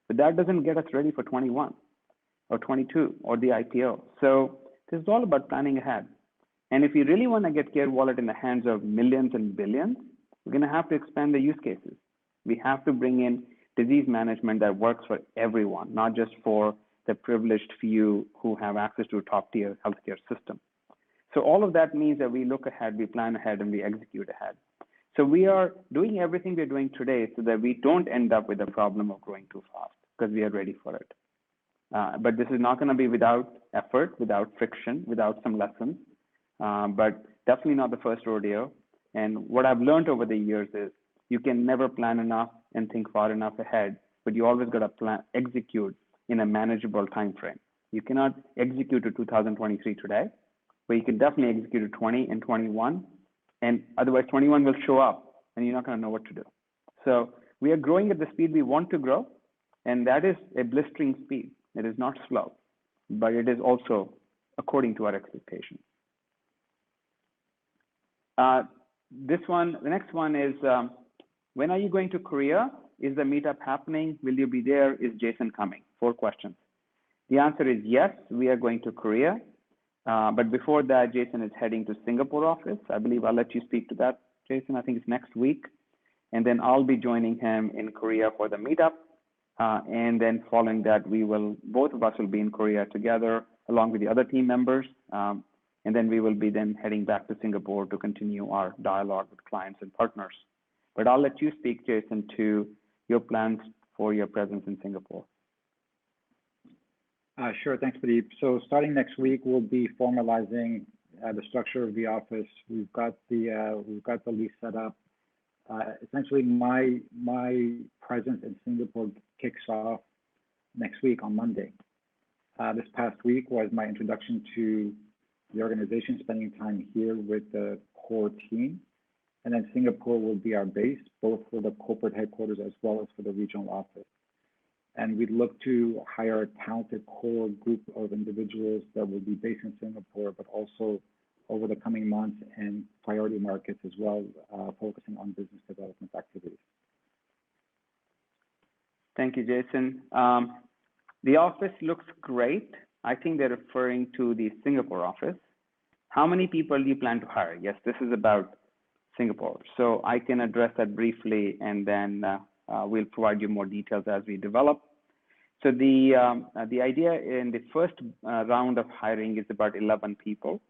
But that doesn't get us ready for 21 or 22 or the IPO. So this is all about planning ahead. And if you really want to get Care.Wallet in the hands of millions and billions, we're going to have to expand the use cases. We have to bring in disease management that works for everyone, not just for the privileged few who have access to a top-tier healthcare system. So all of that means that we look ahead, we plan ahead, and we execute ahead. So we are doing everything we're doing today so that we don't end up with the problem of growing too fast, because we are ready for it. But this is not going to be without effort, without friction, without some lessons. But definitely not the first rodeo. And what I've learned over the years is you can never plan enough and think far enough ahead, but you always got to execute in a manageable time frame. You cannot execute to 2023 today, but you can definitely execute to 20 and 21, and otherwise 21 will show up and you're not going to know what to do. So we are growing at the speed we want to grow, and that is a blistering speed. It is not slow, but it is also according to our expectations. The next one is, when are you going to Korea? Is the meetup happening? Will you be there? Is Jason coming? 4 questions. The answer is yes, we are going to Korea. But before that, Jason is heading to Singapore office. I believe I'll let you speak to that, Jason. I think it's next week. And then I'll be joining him in Korea for the meetup. And then following that, both of us will be in Korea together along with the other team members. And then we will be then heading back to Singapore to continue our dialogue with clients and partners. But I'll let you speak, Jason, to your plans for your presence in Singapore. Sure, thanks, Pradeep. So starting next week, we'll be formalizing the structure of the office. We've got the lease set up. Essentially, my presence in Singapore kicks off next week on Monday. This past week was my introduction to the organization, spending time here with the core team. And then Singapore will be our base, both for the corporate headquarters as well as for the regional office. And we'd look to hire a talented core group of individuals that will be based in Singapore, but also over the coming months and priority markets as well, focusing on business development activities. Thank you, Jason. The office looks great. I think they're referring to the Singapore office. How many people do you plan to hire? Yes, this is about Singapore. So I can address that briefly, and then we'll provide you more details as we develop. So the idea in the first round of hiring is about 11 people,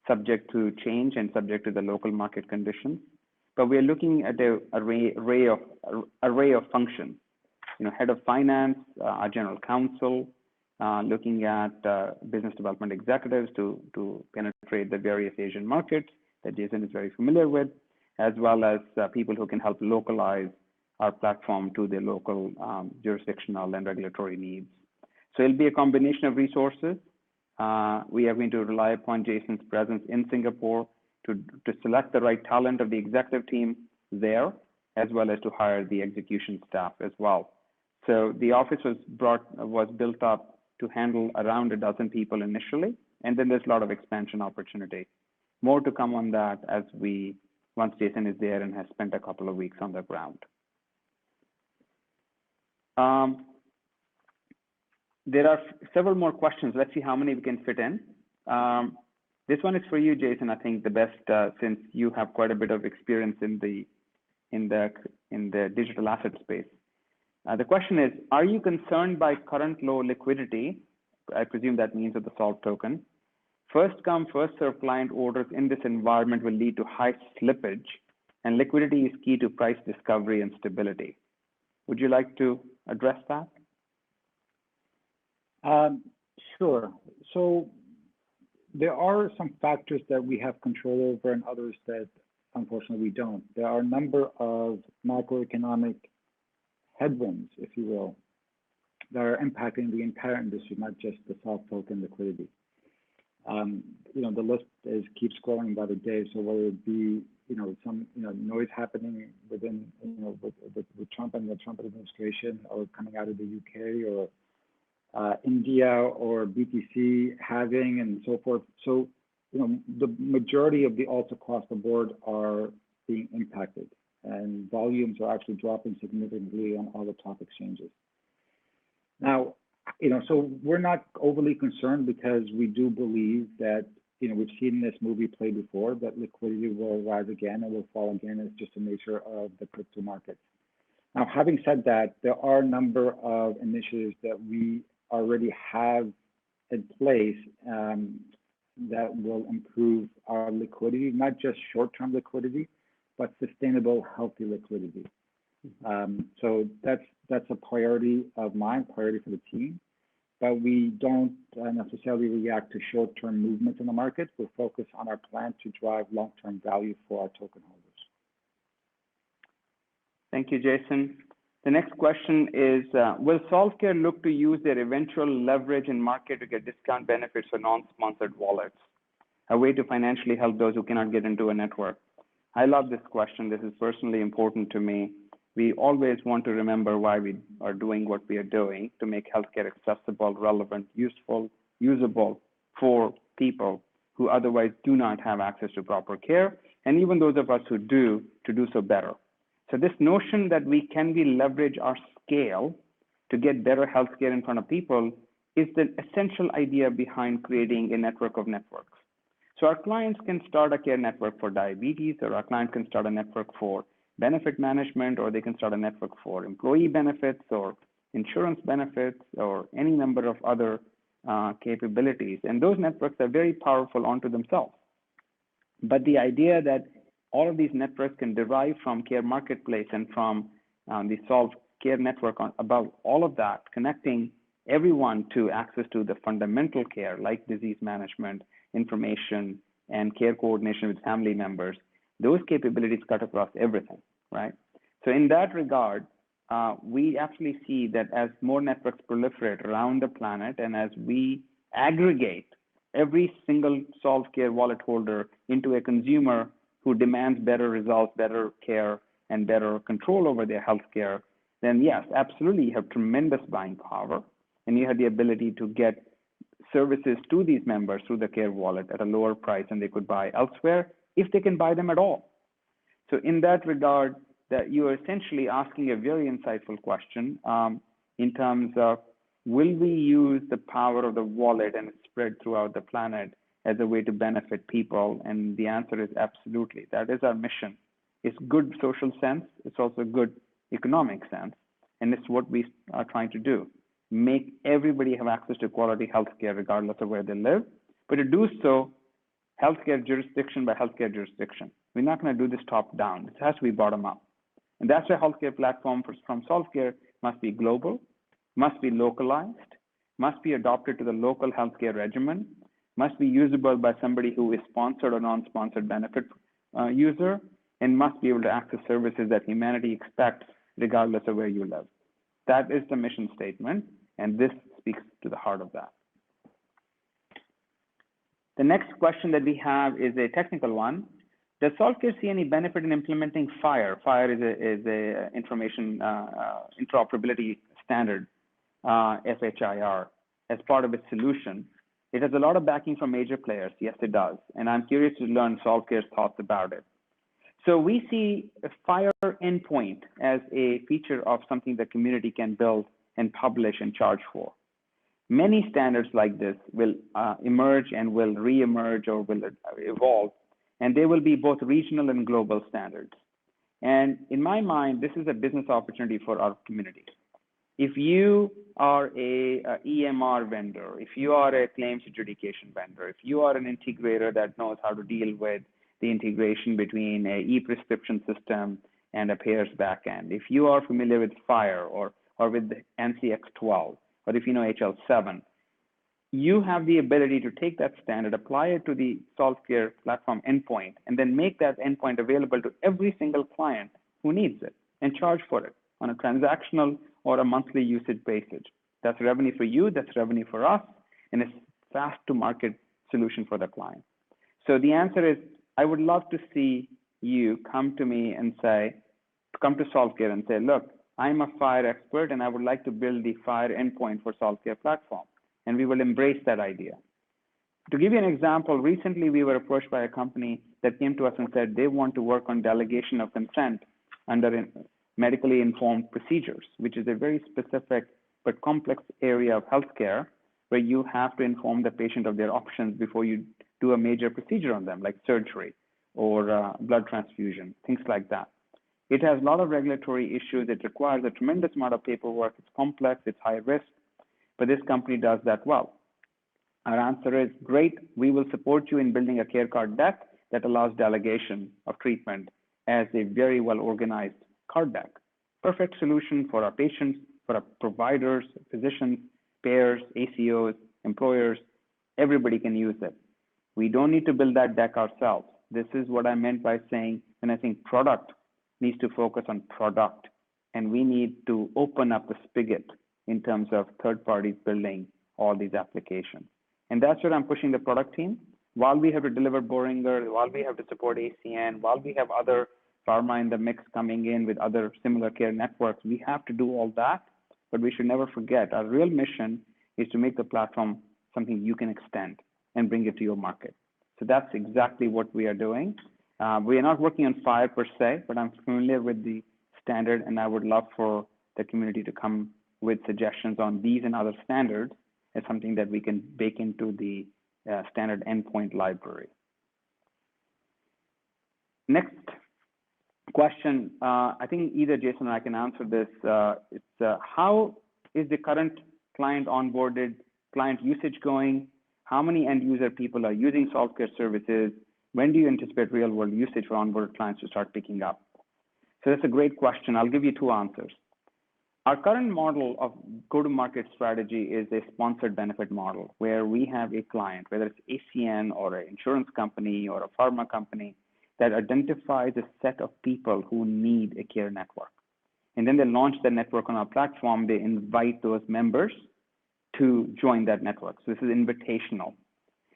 subject to change and subject to the local market conditions. But we're looking at an array of functions. Head of finance, our general counsel, looking at business development executives to penetrate the various Asian markets that Jason is very familiar with, as well as people who can help localize our platform to the local jurisdictional and regulatory needs. So it'll be a combination of resources. We are going to rely upon Jason's presence in Singapore to select the right talent of the executive team there, as well as to hire the execution staff as well. So the office was built up to handle around a dozen people initially, and then there's a lot of expansion opportunity. More to come on that once Jason is there and has spent a couple of weeks on the ground. There are several more questions. Let's see how many we can fit in. This one is for you, Jason. I think the best, since you have quite a bit of experience in the digital asset space. The question is, are you concerned by current low liquidity? I presume that means of the Solve token. First come, first serve client orders in this environment will lead to high slippage, and liquidity is key to price discovery and stability. Would you like to address that? Sure. So there are some factors that we have control over and others that unfortunately we don't. There are a number of macroeconomic headwinds, if you will, that are impacting the entire industry, not just the Solve token liquidity. The list keeps growing by the day. So whether it be some noise happening within with Trump and the Trump administration, or coming out of the UK, or India, or BTC halving and so forth. So the majority of the alts across the board are being impacted, and volumes are actually dropping significantly on all the top exchanges. Now, so we're not overly concerned, because we do believe that, we've seen this movie play before, that liquidity will rise again and will fall again. It's just the nature of the crypto market. Now, having said that, there are a number of initiatives that we already have in place that will improve our liquidity, not just short-term liquidity, but sustainable, healthy liquidity. So that's a priority of mine, priority for the team. But we don't necessarily react to short-term movements in the market. We're focused on our plan to drive long-term value for our token holders. Thank you, Jason. The next question is, will Solve.Care look to use their eventual leverage in market to get discount benefits for non-sponsored wallets, a way to financially help those who cannot get into a network? I love this question. This is personally important to me. We always want to remember why we are doing what we are doing, to make healthcare accessible, relevant, useful, usable for people who otherwise do not have access to proper care, and even those of us who do, to do so better. So this notion that we leverage our scale to get better healthcare in front of people is the essential idea behind creating a network of networks. So our clients can start a care network for diabetes, or our clients can start a network for benefit management, or they can start a network for employee benefits or insurance benefits, or any number of other capabilities. And those networks are very powerful onto themselves. But the idea that all of these networks can derive from Care Marketplace and from the Solve.Care network above all of that, connecting everyone to access to the fundamental care like disease management, information, and care coordination with family members, those capabilities cut across everything, right? So in that regard, we actually see that as more networks proliferate around the planet and as we aggregate every single Solve.Care wallet holder into a consumer who demands better results, better care, and better control over their healthcare, then yes, absolutely, you have tremendous buying power, and you have the ability to get services to these members through the Care.Wallet at a lower price than they could buy elsewhere, if they can buy them at all. So in that regard, that you are essentially asking a very insightful question in terms of, will we use the power of the wallet and spread throughout the planet as a way to benefit people? And the answer is absolutely. That is our mission. It's good social sense. It's also good economic sense. And it's what we are trying to do. Make everybody have access to quality healthcare regardless of where they live. But to do so, healthcare jurisdiction by healthcare jurisdiction. We're not going to do this top down. It has to be bottom up. And that's why healthcare platform from Solve.Care must be global, must be localized, must be adopted to the local healthcare regimen, must be usable by somebody who is sponsored or non-sponsored benefit user, and must be able to access services that humanity expects regardless of where you live. That is the mission statement, and this speaks to the heart of that. The next question that we have is a technical one. Does Solve.Care see any benefit in implementing FHIR? FHIR is a information interoperability standard, FHIR, as part of its solution. It has a lot of backing from major players. Yes, it does. And I'm curious to learn Solve.Care's thoughts about it. So we see a FHIR endpoint as a feature of something the community can build and publish and charge for. Many standards like this will emerge and will re-emerge or will evolve, and they will be both regional and global standards. And in my mind, this is a business opportunity for our community. If you are a EMR vendor, if you are a claims adjudication vendor, if you are an integrator that knows how to deal with the integration between a e-prescription system and a payer's backend, if you are familiar with FHIR or with the NCX 12, or if you know HL7, you have the ability to take that standard, apply it to the Solve.Care platform endpoint, and then make that endpoint available to every single client who needs it and charge for it on a transactional or a monthly usage basis. That's revenue for you, that's revenue for us, and it's fast to market solution for the client. So the answer is, I would love to see you come to me and say, come to Solve.Care and say, look, I'm a FHIR expert and I would like to build the FHIR endpoint for Solve.Care platform. And we will embrace that idea. To give you an example, recently we were approached by a company that came to us and said they want to work on delegation of consent under medically informed procedures, which is a very specific but complex area of healthcare where you have to inform the patient of their options before you do a major procedure on them, like surgery or blood transfusion, things like that. It has a lot of regulatory issues. It requires a tremendous amount of paperwork. It's complex, it's high risk, but this company does that well. Our answer is, great, we will support you in building a care card deck that allows delegation of treatment as a very well organized card deck. Perfect solution for our patients, for our providers, physicians, payers, ACOs, employers, everybody can use it. We don't need to build that deck ourselves. This is what I meant by saying, when I think product needs to focus on product, and we need to open up the spigot in terms of third parties building all these applications. And that's where I'm pushing the product team. While we have to deliver Boehringer, while we have to support ACN, while we have other pharma in the mix coming in with other similar care networks, we have to do all that, but we should never forget our real mission is to make the platform something you can extend and bring it to your market. So that's exactly what we are doing. We are not working on FHIR per se, but I'm familiar with the standard, and I would love for the community to come with suggestions on these and other standards as something that we can bake into the standard endpoint library. Next question, I think either Jason or I can answer this. It's how is the current client onboarded, client usage going? How many end user people are using Solve.Care services? When do you anticipate real world usage for onboarded clients to start picking up? So that's a great question. I'll give you two answers. Our current model of go-to-market strategy is a sponsored benefit model where we have a client, whether it's ACN or an insurance company or a pharma company, that identifies a set of people who need a care network. And then they launch the network on our platform. They invite those members to join that network. So this is invitational.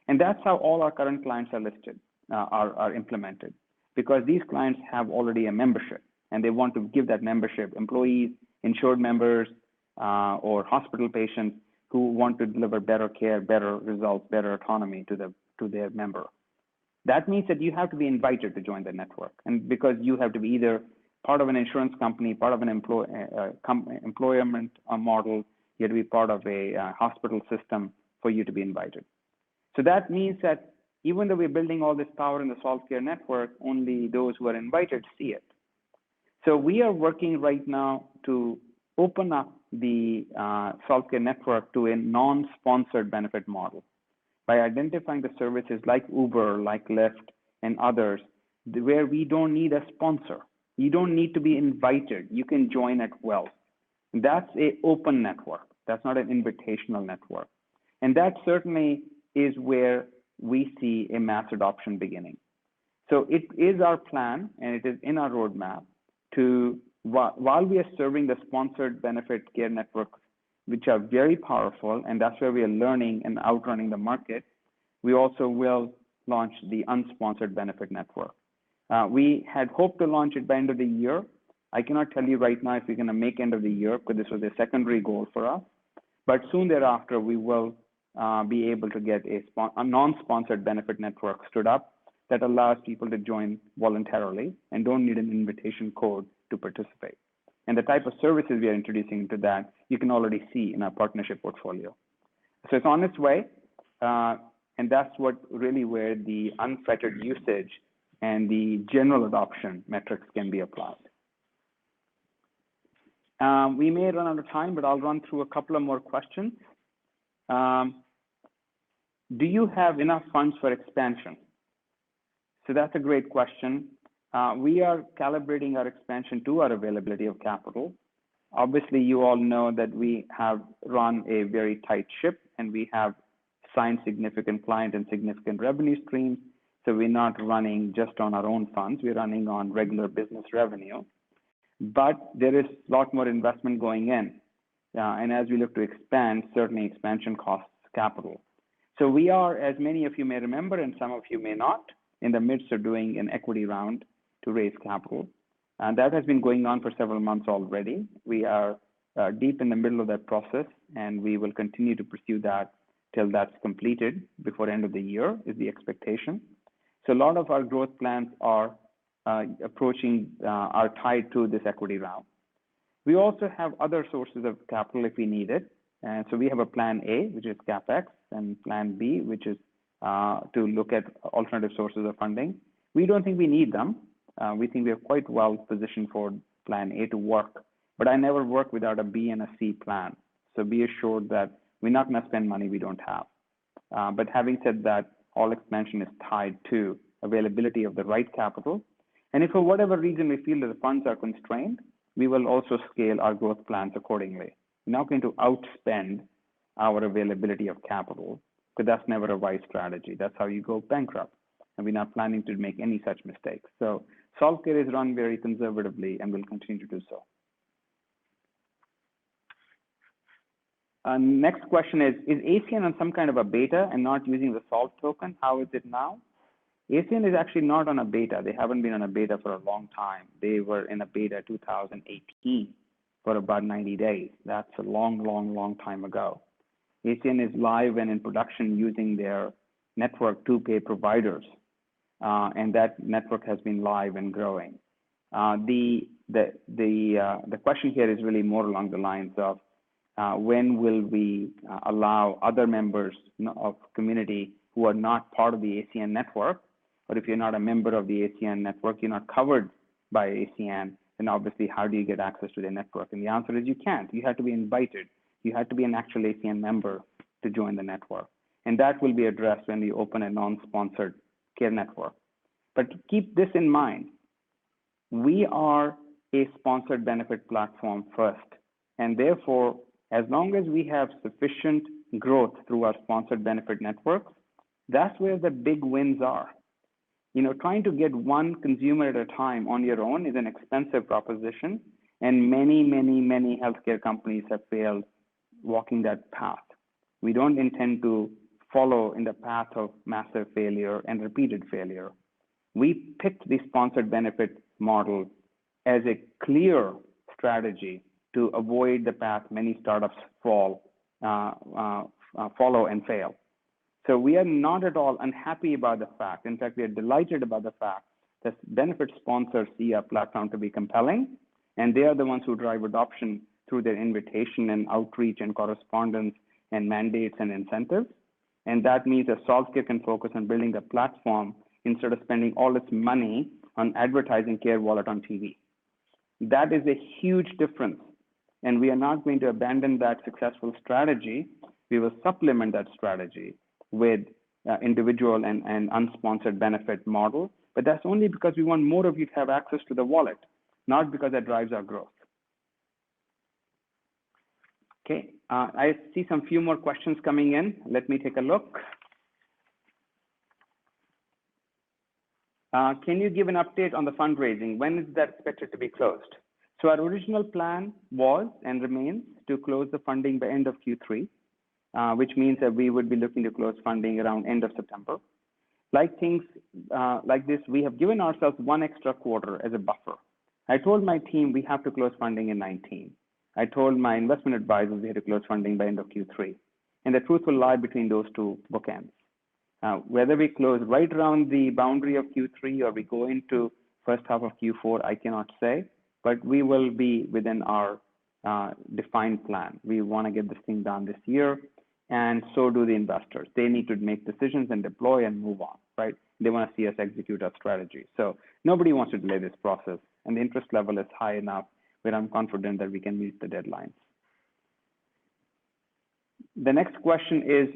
And that's how all our current clients are listed, are implemented, because these clients have already a membership and they want to give that membership, employees, insured members, or hospital patients who want to deliver better care, better results, better autonomy to their member. That means that you have to be invited to join the network. And because you have to be either part of an insurance company, part of an employment model, you have to be part of a hospital system for you to be invited. So that means that even though we're building all this power in the Solve.Care network, only those who are invited see it. So we are working right now to open up the Solve.Care network to a non-sponsored benefit model by identifying the services like Uber, like Lyft, and others, where we don't need a sponsor. You don't need to be invited. You can join at will. That's an open network. That's not an invitational network. And that certainly is where we see a mass adoption beginning. So it is our plan, and it is in our roadmap to, while we are serving the sponsored benefit care networks, which are very powerful, and that's where we are learning and outrunning the market, we also will launch the unsponsored benefit network. We had hoped to launch it by end of the year. I cannot tell you right now if we're going to make end of the year, because this was a secondary goal for us. But soon thereafter, we will be able to get a non-sponsored benefit network stood up that allows people to join voluntarily and don't need an invitation code to participate. And the type of services we are introducing into that, you can already see in our partnership portfolio. So it's on its way, and that's what really where the unfettered usage and the general adoption metrics can be applied. We may run out of time, but I'll run through a couple of more questions. Do you have enough funds for expansion? So that's a great question. We are calibrating our expansion to our availability of capital. Obviously, you all know that we have run a very tight ship and we have signed significant client and significant revenue streams. So we're not running just on our own funds. We're running on regular business revenue. But there is a lot more investment going in. And as we look to expand, certainly expansion costs capital. So we are, as many of you may remember, and some of you may not, in the midst of doing an equity round to raise capital. And that has been going on for several months already. We are deep in the middle of that process, and we will continue to pursue that till that's completed before end of the year is the expectation. So a lot of our growth plans are are tied to this equity round. We also have other sources of capital if we need it. And so we have a plan A, which is CapEx, and plan B, which is to look at alternative sources of funding. We don't think we need them. We think we are quite well positioned for plan A to work, but I never work without a B and a C plan. So be assured that we're not going to spend money we don't have. But having said that, all expansion is tied to availability of the right capital. And if for whatever reason we feel that the funds are constrained, we will also scale our growth plans accordingly. We're not going to outspend our availability of capital, because that's never a wise strategy. That's how you go bankrupt. And we're not planning to make any such mistakes. So Solve.Care is run very conservatively and will continue to do so. Next question is ACN on some kind of a beta and not using the Solve token? How is it now? ACN is actually not on a beta. They haven't been on a beta for a long time. They were in a beta 2018 for about 90 days. That's a long time ago. ACN is live and in production using their network to pay providers. And that network has been live and growing. The question here is really more along the lines of when will we allow other members of community who are not part of the ACN network, or if you're not a member of the ACN network, you're not covered by ACN, then obviously how do you get access to the network? And the answer is you can't. You have to be invited. You had to be an actual ACN member to join the network. And that will be addressed when we open a non-sponsored care network. But keep this in mind. We are a sponsored benefit platform first. And therefore, as long as we have sufficient growth through our sponsored benefit networks, that's where the big wins are. Trying to get one consumer at a time on your own is an expensive proposition, and many healthcare companies have failed walking that path. We don't intend to follow in the path of massive failure and repeated failure. We picked the sponsored benefit model as a clear strategy to avoid the path many startups follow and fail. So we are not at all unhappy about the fact. In fact, we are delighted about the fact that benefit sponsors see our platform to be compelling, and they are the ones who drive adoption through their invitation and outreach and correspondence and mandates and incentives. And that means that Solve.Care can focus on building the platform instead of spending all its money on advertising Care.Wallet on TV. That is a huge difference. And we are not going to abandon that successful strategy. We will supplement that strategy with individual and unsponsored benefit model. But that's only because we want more of you to have access to the wallet, not because that drives our growth. Okay, I see some few more questions coming in. Let me take a look. Can you give an update on the fundraising? When is that expected to be closed? So our original plan was and remains to close the funding by end of Q3, which means that we would be looking to close funding around end of September. Like things like this, we have given ourselves one extra quarter as a buffer. I told my team we have to close funding in 19. I told my investment advisors we had to close funding by end of Q3. And the truth will lie between those two bookends. Whether we close right around the boundary of Q3 or we go into first half of Q4, I cannot say, but we will be within our defined plan. We want to get this thing done this year, and so do the investors. They need to make decisions and deploy and move on, right? They want to see us execute our strategy. So nobody wants to delay this process, and the interest level is high enough where I'm confident that we can meet the deadlines. The next question is,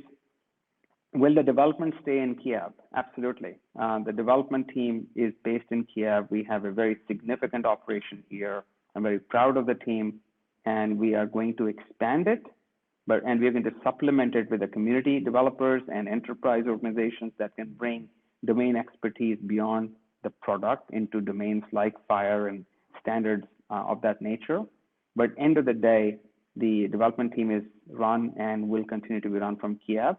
will the development stay in Kiev? Absolutely. The development team is based in Kiev. We have a very significant operation here. I'm very proud of the team, and we are going to expand it, and we're going to supplement it with the community developers and enterprise organizations that can bring domain expertise beyond the product into domains like FHIR and standards of that nature. But end of the day, the development team is run and will continue to be run from Kiev.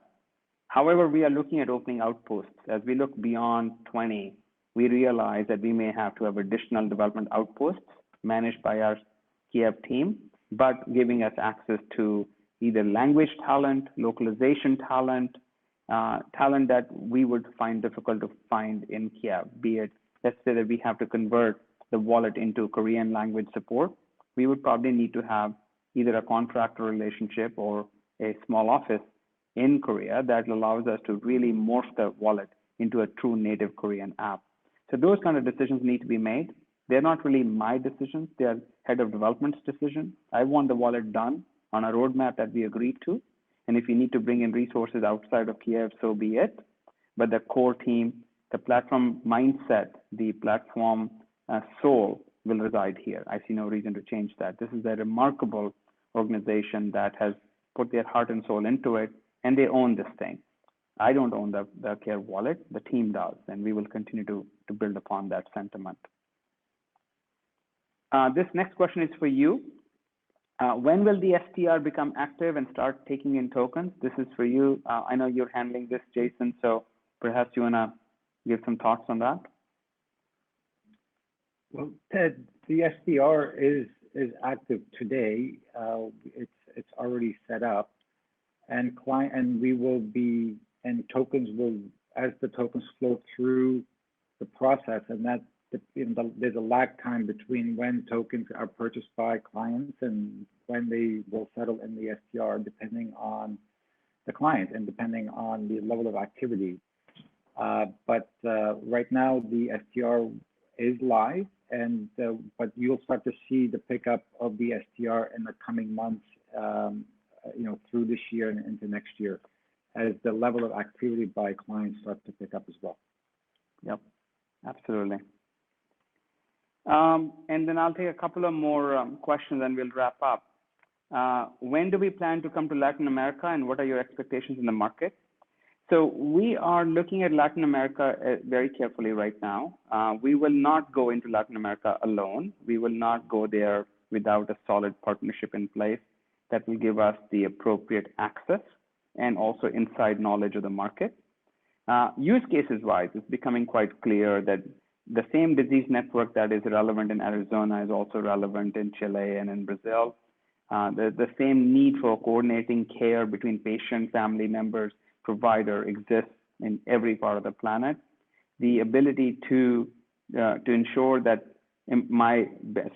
However, we are looking at opening outposts. As we look beyond 20, we realize that we may have to have additional development outposts managed by our Kiev team, but giving us access to either language talent, localization talent, talent that we would find difficult to find in Kiev, be it, let's say that we have to convert the wallet into Korean language support. We would probably need to have either a contractor relationship or a small office in Korea that allows us to really morph the wallet into a true native Korean app. So those kind of decisions need to be made. They're not really my decisions. They're head of development's decision. I want the wallet done on a roadmap that we agreed to. And if you need to bring in resources outside of Kiev, so be it. But the core team, the platform mindset, the platform soul will reside here. I see no reason to change that. This is a remarkable organization that has put their heart and soul into it, and they own this thing. I don't own the Care.Wallet, the team does, and we will continue to build upon that sentiment. This next question is for you. When will the STR become active and start taking in tokens? This is for you. I know you're handling this, Jason, so perhaps you want to give some thoughts on that. Well, Ted, the SDR is active today. It's already set up, and we will be, and tokens will, as the tokens flow through the process, and that there's a lag time between when tokens are purchased by clients and when they will settle in the SDR, depending on the client and depending on the level of activity. But right now the SDR is live, but you'll start to see the pickup of the SDR in the coming months through this year and into next year, as the level of activity by clients starts to pick up as well. Yep, absolutely. And then I'll take a couple of more questions and we'll wrap up. When do we plan to come to Latin America, and what are your expectations in the market? So we are looking at Latin America very carefully right now. We will not go into Latin America alone. We will not go there without a solid partnership in place that will give us the appropriate access and also inside knowledge of the market. Use cases wise, it's becoming quite clear that the same disease network that is relevant in Arizona is also relevant in Chile and in Brazil. The same need for coordinating care between patient, family members, provider exists in every part of the planet. The ability to ensure that my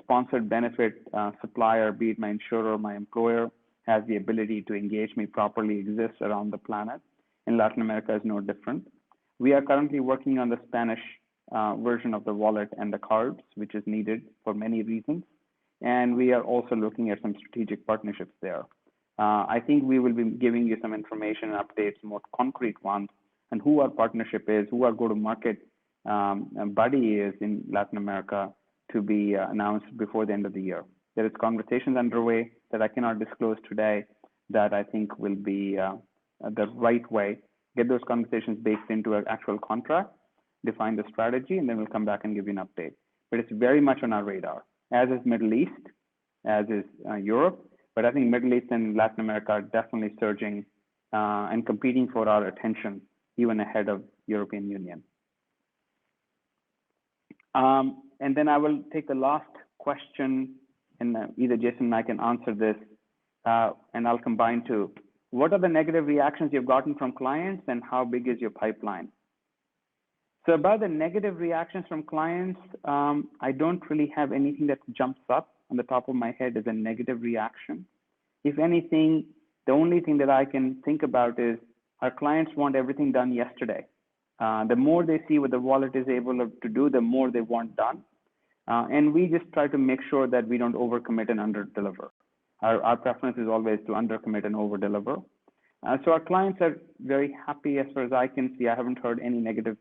sponsored benefit supplier, be it my insurer or my employer, has the ability to engage me properly exists around the planet. In Latin America is no different. We are currently working on the Spanish version of the wallet and the cards, which is needed for many reasons. And we are also looking at some strategic partnerships there. I think we will be giving you some information and updates, more concrete ones, and who our partnership is, who our go-to-market buddy is in Latin America, to be announced before the end of the year. There is conversations underway that I cannot disclose today that I think will be the right way. Get those conversations baked into an actual contract, define the strategy, and then we'll come back and give you an update. But it's very much on our radar, as is Middle East, as is Europe. But I think Middle East and Latin America are definitely surging and competing for our attention, even ahead of European Union. And then I will take the last question, and either Jason and I can answer this, and I'll combine two. What are the negative reactions you've gotten from clients, and how big is your pipeline? So about the negative reactions from clients, I don't really have anything that jumps up on the top of my head as a negative reaction. If anything, the only thing that I can think about is our clients want everything done yesterday. The more they see what the wallet is able to do, the more they want done. And we just try to make sure that we don't overcommit and underdeliver. Our preference is always to undercommit and overdeliver. So our clients are very happy as far as I can see. I haven't heard any negative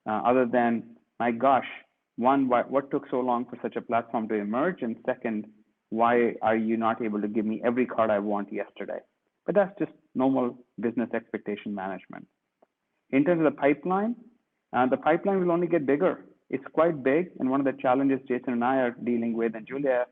other than, my gosh, one, what took so long for such a platform to emerge? And second, why are you not able to give me every card I want yesterday? But that's just normal business expectation management. In terms of the pipeline will only get bigger. It's quite big. And one of the challenges Jason and I are dealing with, and Julia,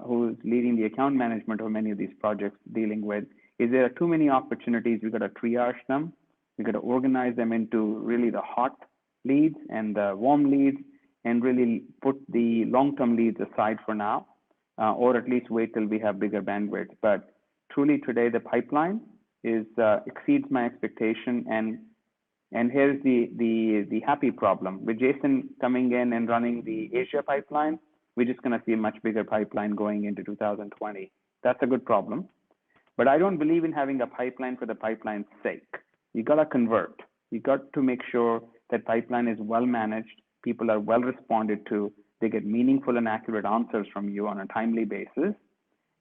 who's leading the account management of many of these projects, dealing with, is there are too many opportunities. We've got to triage them. We've got to organize them into really the hot leads and the warm leads, and really put the long-term leads aside for now, or at least wait till we have bigger bandwidth. But truly today, the pipeline is exceeds my expectation. And here's the happy problem. With Jason coming in and running the Asia pipeline, we're just going to see a much bigger pipeline going into 2020. That's a good problem. But I don't believe in having a pipeline for the pipeline's sake. You got to convert. You got to make sure that pipeline is well managed, people are well responded to, they get meaningful and accurate answers from you on a timely basis,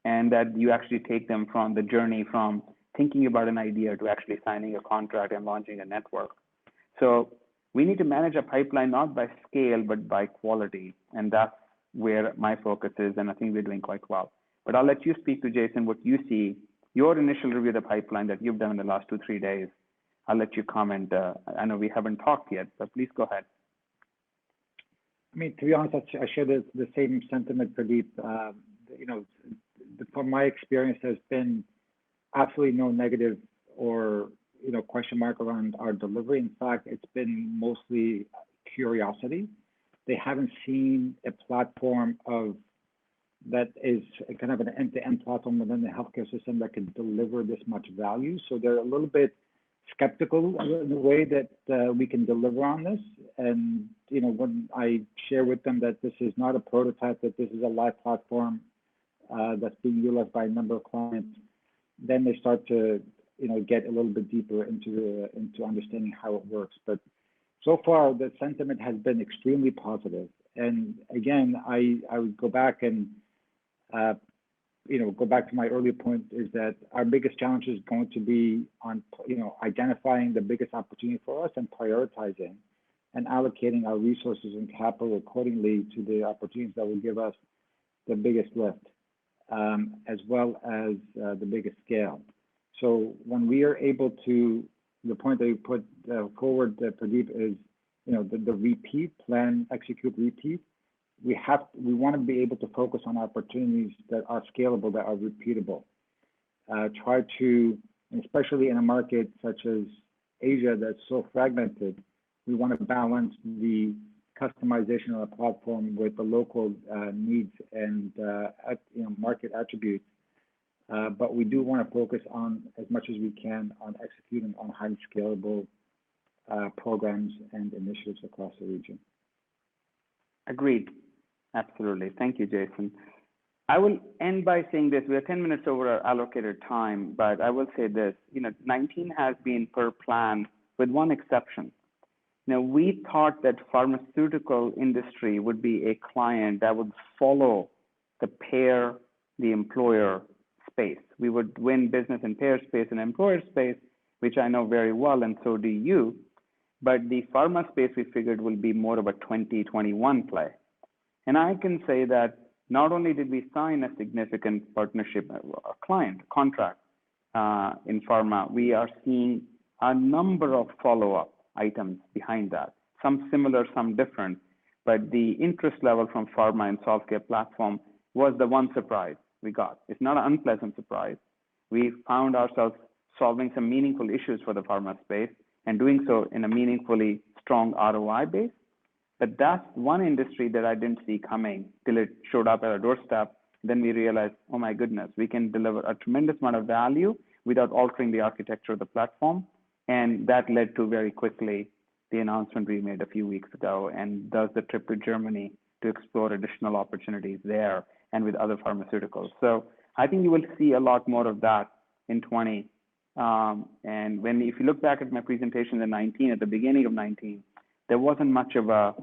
and that you actually take them from the journey from thinking about an idea to actually signing a contract and launching a network. So we need to manage a pipeline not by scale, but by quality. And that's where my focus is, and I think we're doing quite well. But I'll let you speak to Jason, what you see, your initial review of the pipeline that you've done in the last 2-3 days. I'll let you comment. I know we haven't talked yet, but please go ahead. I mean, to be honest, I share the same sentiment, Pradeep. From my experience, there's been absolutely no negative or question mark around our delivery. In fact, it's been mostly curiosity. They haven't seen a platform that is kind of an end-to-end platform within the healthcare system that can deliver this much value. So they're a little bit skeptical in the way that we can deliver on this. And when I share with them that this is not a prototype, that this is a live platform that's being utilized by a number of clients, then they start to get a little bit deeper into understanding how it works. But so far, the sentiment has been extremely positive. And again, I would go back and go back to my earlier point, is that our biggest challenge is going to be on, identifying the biggest opportunity for us and prioritizing and allocating our resources and capital accordingly to the opportunities that will give us the biggest lift, as well as the biggest scale. So when we are able to, the point that you put forward, Pradeep, is the repeat plan, execute, repeat. We want to be able to focus on opportunities that are scalable, that are repeatable. Try to, especially in a market such as Asia that's so fragmented, we want to balance the customization of the platform with the local needs and market attributes. But we do want to focus on, as much as we can, on executing on highly scalable programs and initiatives across the region. Agreed. Absolutely. Thank you, Jason. I will end by saying this. We are 10 minutes over our allocated time, but I will say this. 19 has been per plan with one exception. We thought that pharmaceutical industry would be a client that would follow the payer, the employer space. We would win business in payer space and employer space, which I know very well, and so do you. But the pharma space, we figured, will be more of a 2021 play. And I can say that not only did we sign a significant partnership, a client contract in pharma, we are seeing a number of follow-up items behind that, some similar, some different. But the interest level from pharma and Solve.Care platform was the one surprise we got. It's not an unpleasant surprise. We found ourselves solving some meaningful issues for the pharma space and doing so in a meaningfully strong ROI base. But that's one industry that I didn't see coming till it showed up at our doorstep. Then we realized, oh my goodness, we can deliver a tremendous amount of value without altering the architecture of the platform. And that led to very quickly the announcement we made a few weeks ago, and thus the trip to Germany to explore additional opportunities there and with other pharmaceuticals. So I think you will see a lot more of that in 20. And if you look back at my presentation in 19, at the beginning of 19, there wasn't much of a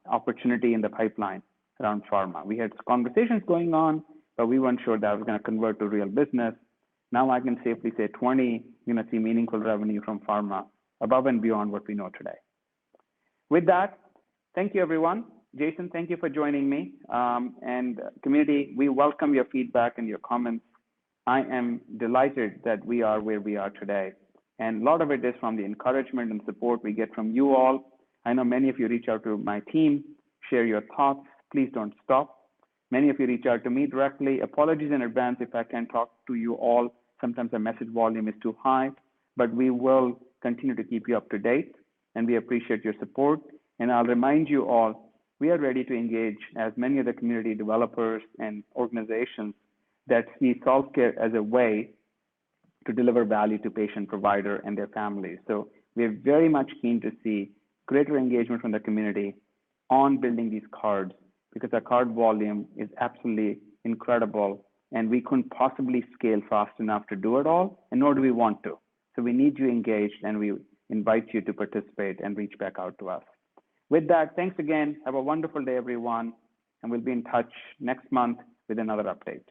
opportunity in the pipeline around pharma. We had conversations going on, but we weren't sure that was going to convert to real business. Now I can safely say 20, you're going to see meaningful revenue from pharma above and beyond what we know today. With that, thank you, everyone. Jason, thank you for joining me. And community, we welcome your feedback and your comments. I am delighted that we are where we are today. And a lot of it is from the encouragement and support we get from you all. I know many of you reach out to my team, share your thoughts. Please don't stop. Many of you reach out to me directly. Apologies in advance if I can't talk to you all. Sometimes the message volume is too high, but we will continue to keep you up to date, and we appreciate your support. And I'll remind you all, we are ready to engage as many of the community developers and organizations that see Solve.Care as a way to deliver value to patient, provider, and their families. So we're very much keen to see greater engagement from the community on building these cards, because our card volume is absolutely incredible, and we couldn't possibly scale fast enough to do it all, and nor do we want to. So we need you engaged, and we invite you to participate and reach back out to us. With that, thanks again. Have a wonderful day, everyone, and we'll be in touch next month with another update.